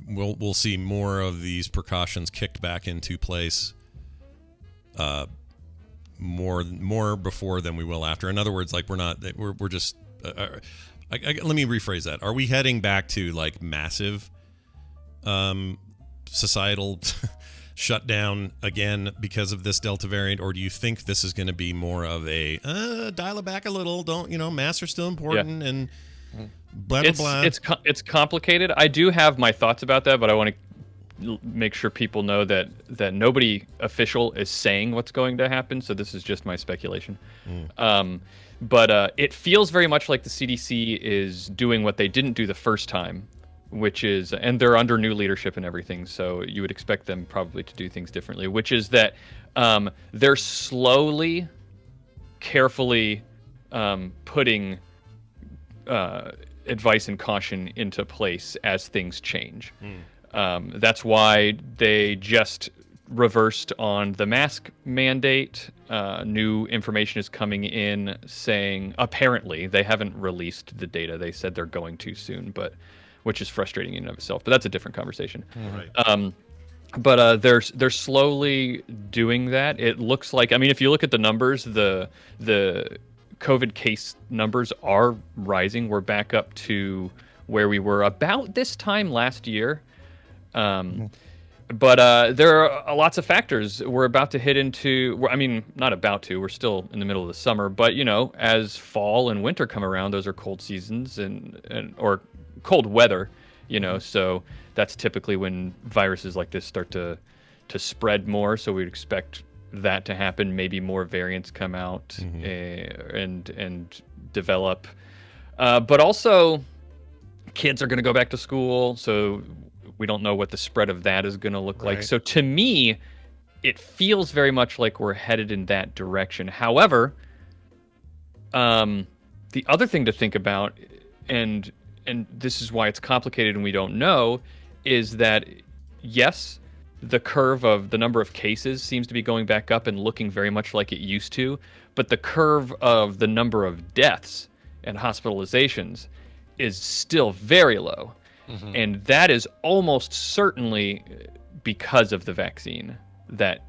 we'll see more of these precautions kicked back into place more before than we will after? In other words, like we're just let me rephrase that. Are we heading back to like massive societal shutdown again because of this Delta variant, or do you think this is going to be more of a dial it back a little? Don't masks are still important and blah blah blah. It's complicated. I do have my thoughts about that, but I want to make sure people know that nobody official is saying what's going to happen. So this is just my speculation. But it feels very much like the CDC is doing what they didn't do the first time, which is, and they're under new leadership and everything, so you would expect them probably to do things differently, which is that they're slowly, carefully putting advice and caution into place as things change. That's why they just reversed on the mask mandate. New information is coming in saying, apparently, they haven't released the data. They said they're going to soon, but which is frustrating in and of itself. But that's a different conversation. Right. But they're slowly doing that. It looks like, I mean, if you look at the numbers, the COVID case numbers are rising. We're back up to where we were about this time last year. But there are lots of factors. We're about to hit into, I mean, not about to, we're still in the middle of the summer, but as fall and winter come around, those are cold seasons or cold weather, so that's typically when viruses like this start to spread more. So we'd expect that to happen. Maybe more variants come out and develop. But also, kids are going to go back to school, so we don't know what the spread of that is going to look like. So to me, it feels very much like we're headed in that direction. However, the other thing to think about, and this is why it's complicated and we don't know, is that yes, the curve of the number of cases seems to be going back up and looking very much like it used to, but the curve of the number of deaths and hospitalizations is still very low. And that is almost certainly because of the vaccines that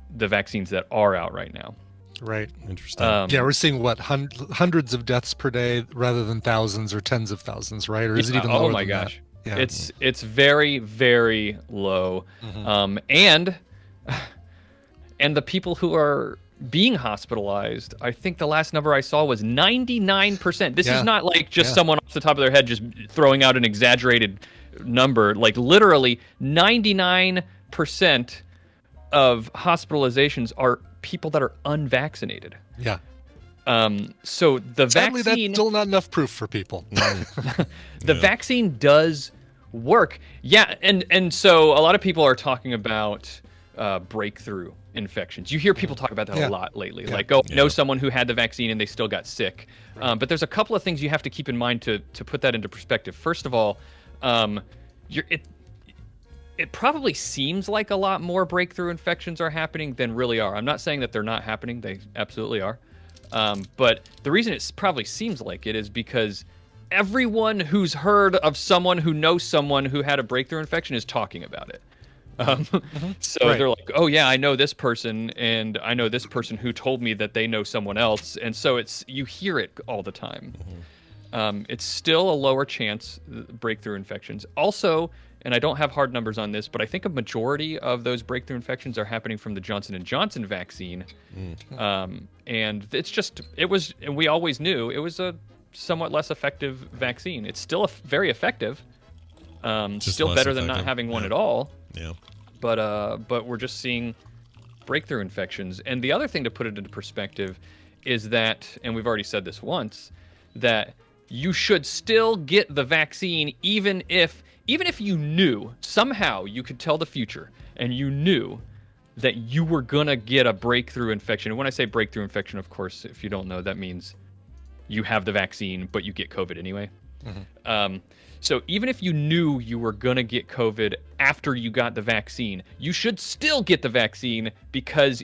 are out right now. Right. Interesting. Yeah, we're seeing hundreds of deaths per day rather than thousands or tens of thousands, right? Or is it even lower? Oh my gosh. Yeah. It's very, very low. And the people who are being hospitalized, I think the last number I saw was 99%. This is not like just someone off the top of their head just throwing out an exaggerated number. Like literally 99% of hospitalizations are people that are unvaccinated. Yeah. So the Sadly, vaccine, that's still not enough proof for people. the vaccine does work. Yeah, and so a lot of people are talking about breakthrough infections. You hear people talk about that a lot lately. Like, know someone who had the vaccine and they still got sick. But there's a couple of things you have to keep in mind to put that into perspective. First of all, it probably seems like a lot more breakthrough infections are happening than really are. I'm not saying that they're not happening. They absolutely are. But the reason it probably seems like it is because everyone who's heard of someone who knows someone who had a breakthrough infection is talking about it. So they're like, oh yeah, I know this person, and I know this person who told me that they know someone else, and so you hear it all the time. It's still a lower chance breakthrough infections. Also, and I don't have hard numbers on this, but I think a majority of those breakthrough infections are happening from the Johnson & Johnson vaccine. And and we always knew it was a somewhat less effective vaccine. It's still very effective. Still better than not having one at all. Yeah. But we're just seeing breakthrough infections. And the other thing to put it into perspective is that, and we've already said this once, that you should still get the vaccine even if you knew somehow you could tell the future and you knew that you were going to get a breakthrough infection. And when I say breakthrough infection, of course, if you don't know, that means you have the vaccine, but you get COVID anyway. So even if you knew you were going to get COVID after you got the vaccine, you should still get the vaccine because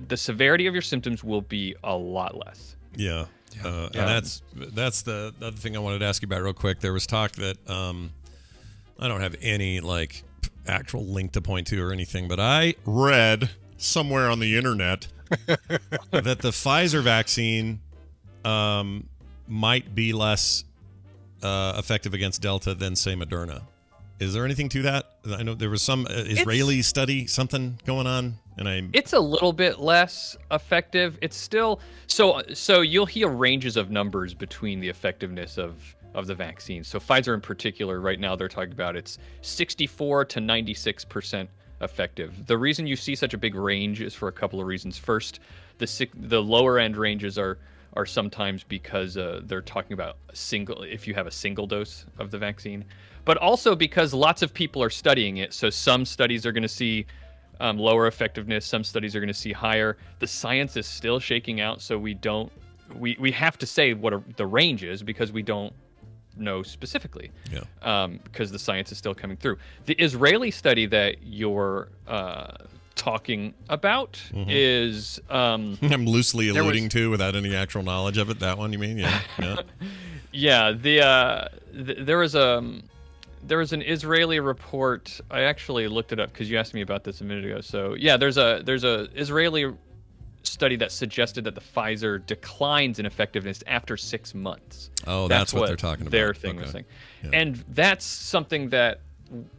the severity of your symptoms will be a lot less. Yeah. And that's the other thing I wanted to ask you about real quick. There was talk that I don't have any like actual link to point to or anything, but I read somewhere on the internet that the Pfizer vaccine might be less effective against Delta than, say, Moderna. Is there anything to that? I know there was some Israeli study, something going on, and it's a little bit less effective. It's still so you'll hear ranges of numbers between the effectiveness of the vaccine. So Pfizer in particular, right now they're talking about it's 64 to 96% effective. The reason you see such a big range is for a couple of reasons. First, the lower end ranges are sometimes because they're talking about if you have a single dose of the vaccine, but also because lots of people are studying it. So some studies are going to see lower effectiveness, some studies are going to see higher. The science is still shaking out, so we have to say what the range is because we don't know specifically. Because the science is still coming through. The Israeli study that you're talking about is I'm loosely alluding to without any actual knowledge of it. That one, you mean? Yeah. Yeah. There was an Israeli report. I actually looked it up because you asked me about this a minute ago. So yeah, there's a Israeli study that suggested that the Pfizer declines in effectiveness after 6 months. Oh, that's what they're talking about. Their thing was saying, and that's something that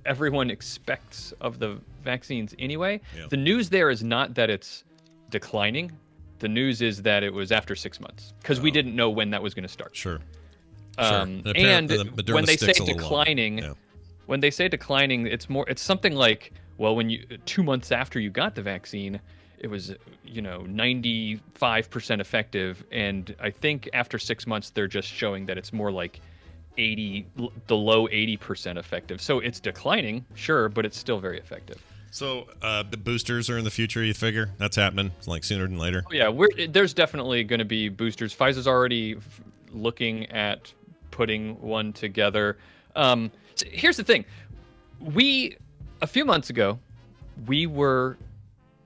everyone expects of the vaccines anyway. The news there is not that it's declining. The news is that it was after 6 months because we didn't know when that was going to start. Sure. And when they say declining, it's something like, well, when 2 months after you got the vaccine, it was 95% effective, and I think after 6 months they're just showing that it's more like the low 80% effective. So it's declining, sure, but it's still very effective. So the boosters are in the future, you figure? That's happening like sooner than later? Oh, yeah, there's definitely going to be boosters. Pfizer's already looking at putting one together. So here's the thing. A few months ago, we were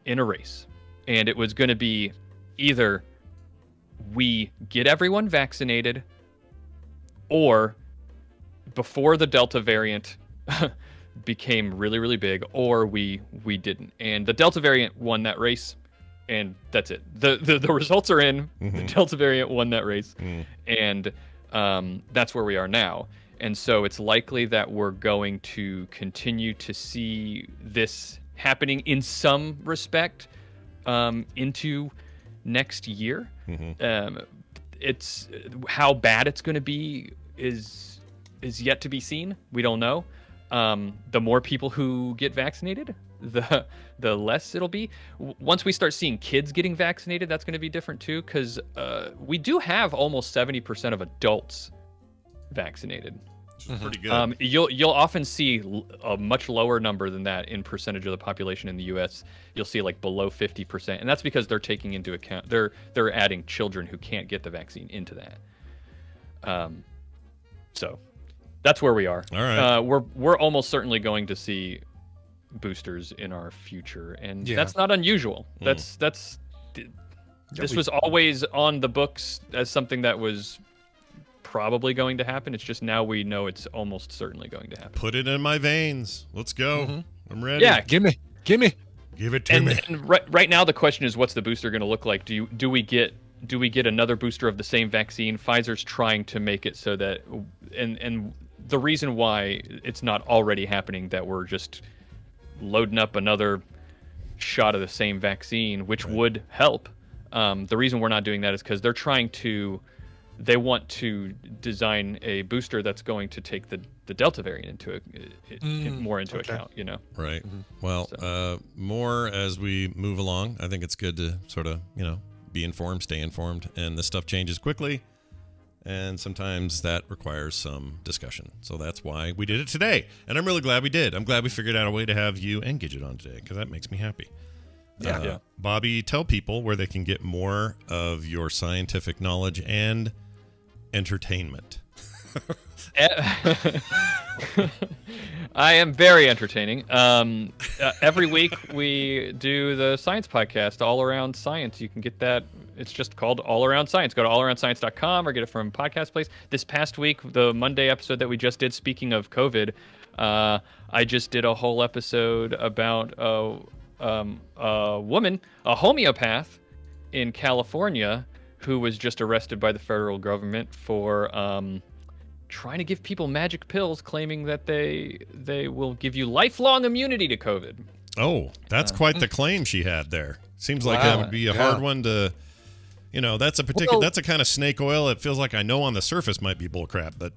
in a race, and it was going to be either we get everyone vaccinated or before the Delta variant became really, really big, or we didn't. And the Delta variant won that race, and that's it. The results are in. The Delta variant won that race, and that's where we are now. And so it's likely that we're going to continue to see this happening in some respect into next year. It's how bad it's going to be is yet to be seen. We don't know. The more people who get vaccinated, the less it'll be. Once we start seeing kids getting vaccinated, that's going to be different too, because we do have almost 70% of adults vaccinated. Pretty good. You'll often see a much lower number than that in percentage of the population in the U.S. You'll see like below 50%, and that's because they're taking into account they're adding children who can't get the vaccine into that. So that's where we are. All right. We're almost certainly going to see boosters in our future, and that's not unusual. This was always on the books as something that was probably going to happen. It's just now we know it's almost certainly going to happen. Put it in my veins. Let's go. I'm ready. Yeah, Give me. Give it to me. And right now the question is, what's the booster going to look like? Do we get another booster of the same vaccine? Pfizer's trying to make it so that, and the reason why it's not already happening, that we're just loading up another shot of the same vaccine, which would help. The reason we're not doing that is because they want to design a booster that's going to take the Delta variant more into account, Right. Well, more as we move along. I think it's good to sort of, be informed, stay informed, and this stuff changes quickly, and sometimes that requires some discussion. So that's why we did it today, and I'm really glad we did. I'm glad we figured out a way to have you and Gidget on today, because that makes me happy. Yeah. Bobby, tell people where they can get more of your scientific knowledge and entertainment. I am very entertaining. Every week we do the science podcast, All Around Science. You can get that. It's just called All Around Science. Go to allaroundscience.com or get it from Podcast Place. This past week, the Monday episode that we just did, speaking of COVID, I just did a whole episode about a woman, a homeopath in California, who was just arrested by the federal government for trying to give people magic pills, claiming that they will give you lifelong immunity to COVID. Oh, that's quite the claim she had there. Seems like that would be a hard one to, that's a particular, that's a kind of snake oil. It feels like I know on the surface might be bullcrap, but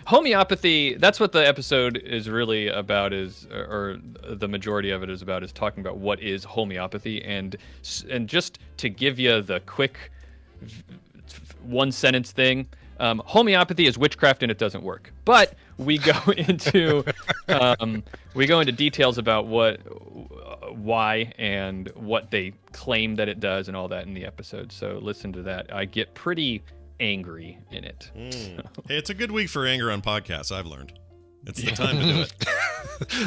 Homeopathy, that's what the episode is really about, or the majority of it is about, is talking about what is homeopathy. And just to give you the quick one sentence thing, homeopathy is witchcraft and it doesn't work. But we go into details about why and what they claim that it does and all that in the episode. So listen to that. I get pretty angry in it. Hey, it's a good week for anger on podcasts, I've learned. It's the time to do it.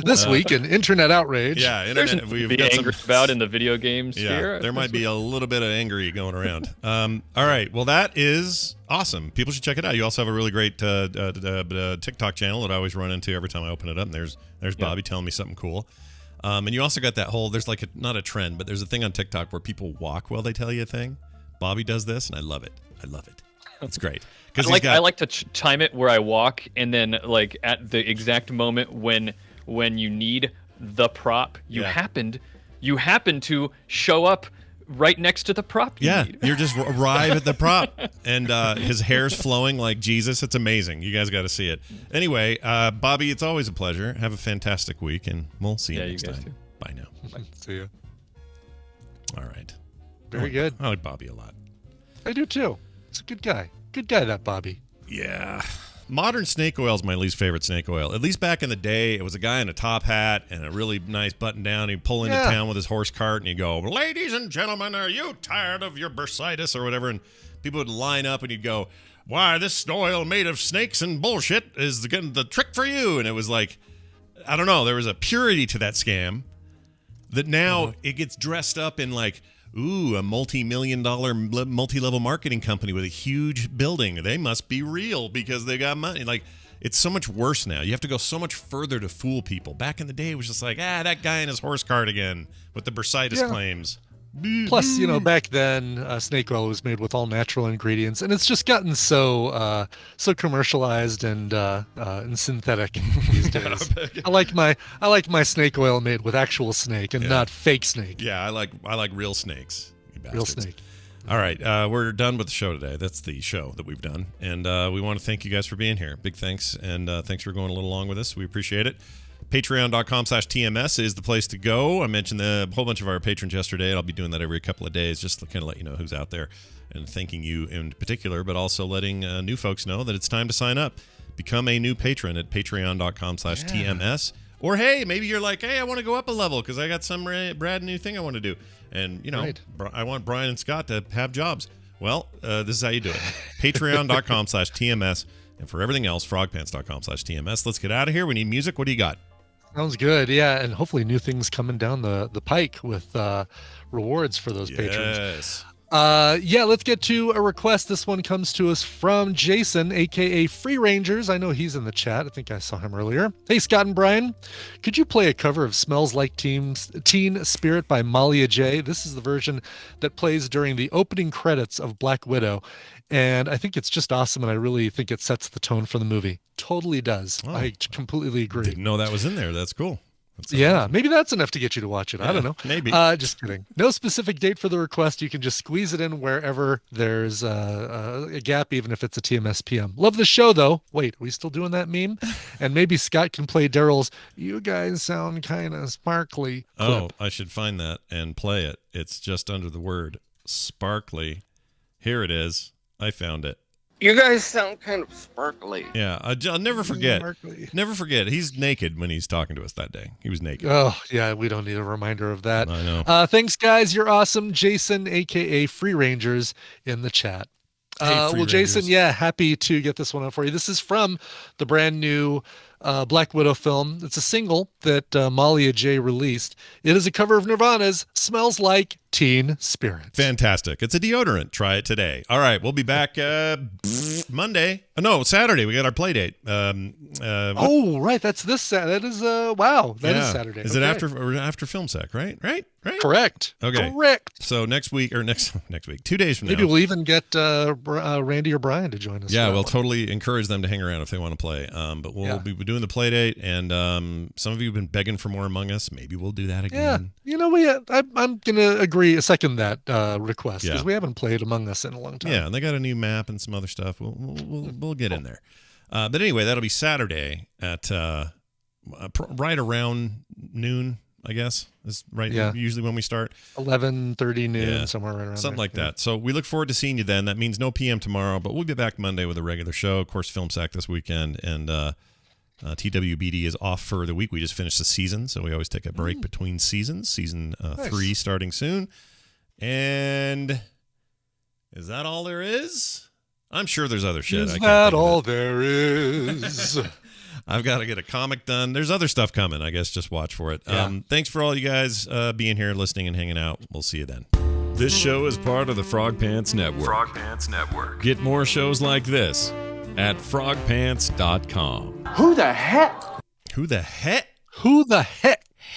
This week in internet outrage. Yeah, internet. We've got angry about in the video game sphere. Yeah, there might be a little bit of angry going around. All right, well, that is awesome. People should check it out. You also have a really great TikTok channel that I always run into every time I open it up, and there's Bobby telling me something cool. And you also got that whole, there's like not a trend, but there's a thing on TikTok where people walk while they tell you a thing. Bobby does this, and I love it. It's great. I like to time it where I walk, and then like at the exact moment when you need the prop, you happen to show up right next to the prop. You just arrive at the prop, and his hair's flowing like Jesus. It's amazing. You guys got to see it. Anyway, Bobby, it's always a pleasure. Have a fantastic week, and we'll see you next time. Too. Bye now. Bye. See you. All right. Very good. I like Bobby a lot. I do too. He's a good guy. Good guy, that Bobby. Yeah. Modern snake oil is my least favorite snake oil. At least back in the day, it was a guy in a top hat and a really nice button down. He'd pull into town with his horse cart and he'd go, "Ladies and gentlemen, are you tired of your bursitis?" or whatever. And people would line up and he'd go, "Why, this oil made of snakes and bullshit is the trick for you." And it was like, I don't know, there was a purity to that scam that now it gets dressed up in like, ooh, a multi-million-dollar, multi-level marketing company with a huge building. They must be real because they got money. Like, it's so much worse now. You have to go so much further to fool people. Back in the day, it was just like, that guy in his horse cart again with the bursitis claims. Plus, back then, snake oil was made with all natural ingredients, and it's just gotten so commercialized and synthetic these days. I like my snake oil made with actual snake and not fake snake. Yeah, I like real snakes. Real snake. All right, we're done with the show today. That's the show that we've done, and we want to thank you guys for being here. Big thanks, and thanks for going a little along with us. We appreciate it. Patreon.com/TMS is the place to go. I mentioned a whole bunch of our patrons yesterday. I'll be doing that every couple of days just to kind of let you know who's out there and thanking you in particular, but also letting new folks know that it's time to sign up. Become a new patron at patreon.com/TMS. Or, hey, maybe you're like, hey, I want to go up a level because I got some brand new thing I want to do. And, I want Brian and Scott to have jobs. Well, this is how you do it. Patreon.com/TMS. And for everything else, frogpants.com/TMS. Let's get out of here. We need music. What do you got? Sounds good. Yeah, and hopefully new things coming down the pike with rewards for those patrons. Let's get to a request. This one comes to us from Jason, aka Free Rangers. I know he's in the chat. I think I saw him earlier. Hey, Scott and Brian, could you play a cover of Smells Like Teen Spirit by Malia J? This is the version that plays during the opening credits of Black Widow. And I think it's just awesome, and I really think it sets the tone for the movie. Totally does. Oh, I completely agree. Didn't know that was in there. That's cool. Awesome. Maybe that's enough to get you to watch it. I don't know. Maybe. Just kidding. No specific date for the request. You can just squeeze it in wherever there's a gap, even if it's a TMS PM. Love the show, though. Wait, are we still doing that meme? And maybe Scott can play Daryl's "You guys sound kind of sparkly" clip. Oh, I should find that and play it. It's just under the word sparkly. Here it is. I found it. You guys sound kind of sparkly. Yeah, I'll never forget. Never forget. He's naked when he's talking to us that day. He was naked. Oh, yeah, we don't need a reminder of that. I know. Thanks, guys. You're awesome. Jason, a.k.a. Free Rangers, in the chat. Free Jason, Rangers. happy to get this one on for you. This is from the brand new Black Widow film. It's a single that Malia J released. It is a cover of Nirvana's "Smells Like Teen Spirit." Fantastic. It's a deodorant. Try it today. All right. We'll be back Monday. No, Saturday. We got our play date. Oh, right. That's this Saturday. That is, wow. That is Saturday. Is it after Film Sack, right? Right? Correct. Okay. Correct. So next week, 2 days from Maybe now. we'll even get Randy or Brian to join us. Yeah, we'll totally encourage them to hang around if they want to play. But we'll be doing the play date, and some of you have been begging for more Among Us. Maybe we'll do that again. Yeah, I'm gonna second that request because we haven't played Among Us in a long time. Yeah, and they got a new map and some other stuff. We'll get in there. But anyway, that'll be Saturday at right around noon, I guess. Is right. Yeah. Usually when we start 11:30 noon, somewhere right around something there. like that. So we look forward to seeing you then. That means no PM tomorrow, but we'll be back Monday with a regular show. Of course, Film Sack this weekend, and TWBD is off for the week. We just finished the season, so we always take a break between seasons. Season 3 starting soon. And is that all there is? I'm sure there's other shit. Is that all there is? I've got to get a comic done. There's other stuff coming. I guess just watch for it. Yeah. Thanks for all you guys being here, listening, and hanging out. We'll see you then. This show is part of the Frog Pants Network. Frog Pants Network. Get more shows like this at frogpants.com. Who the heck? Who the heck? Who the heck?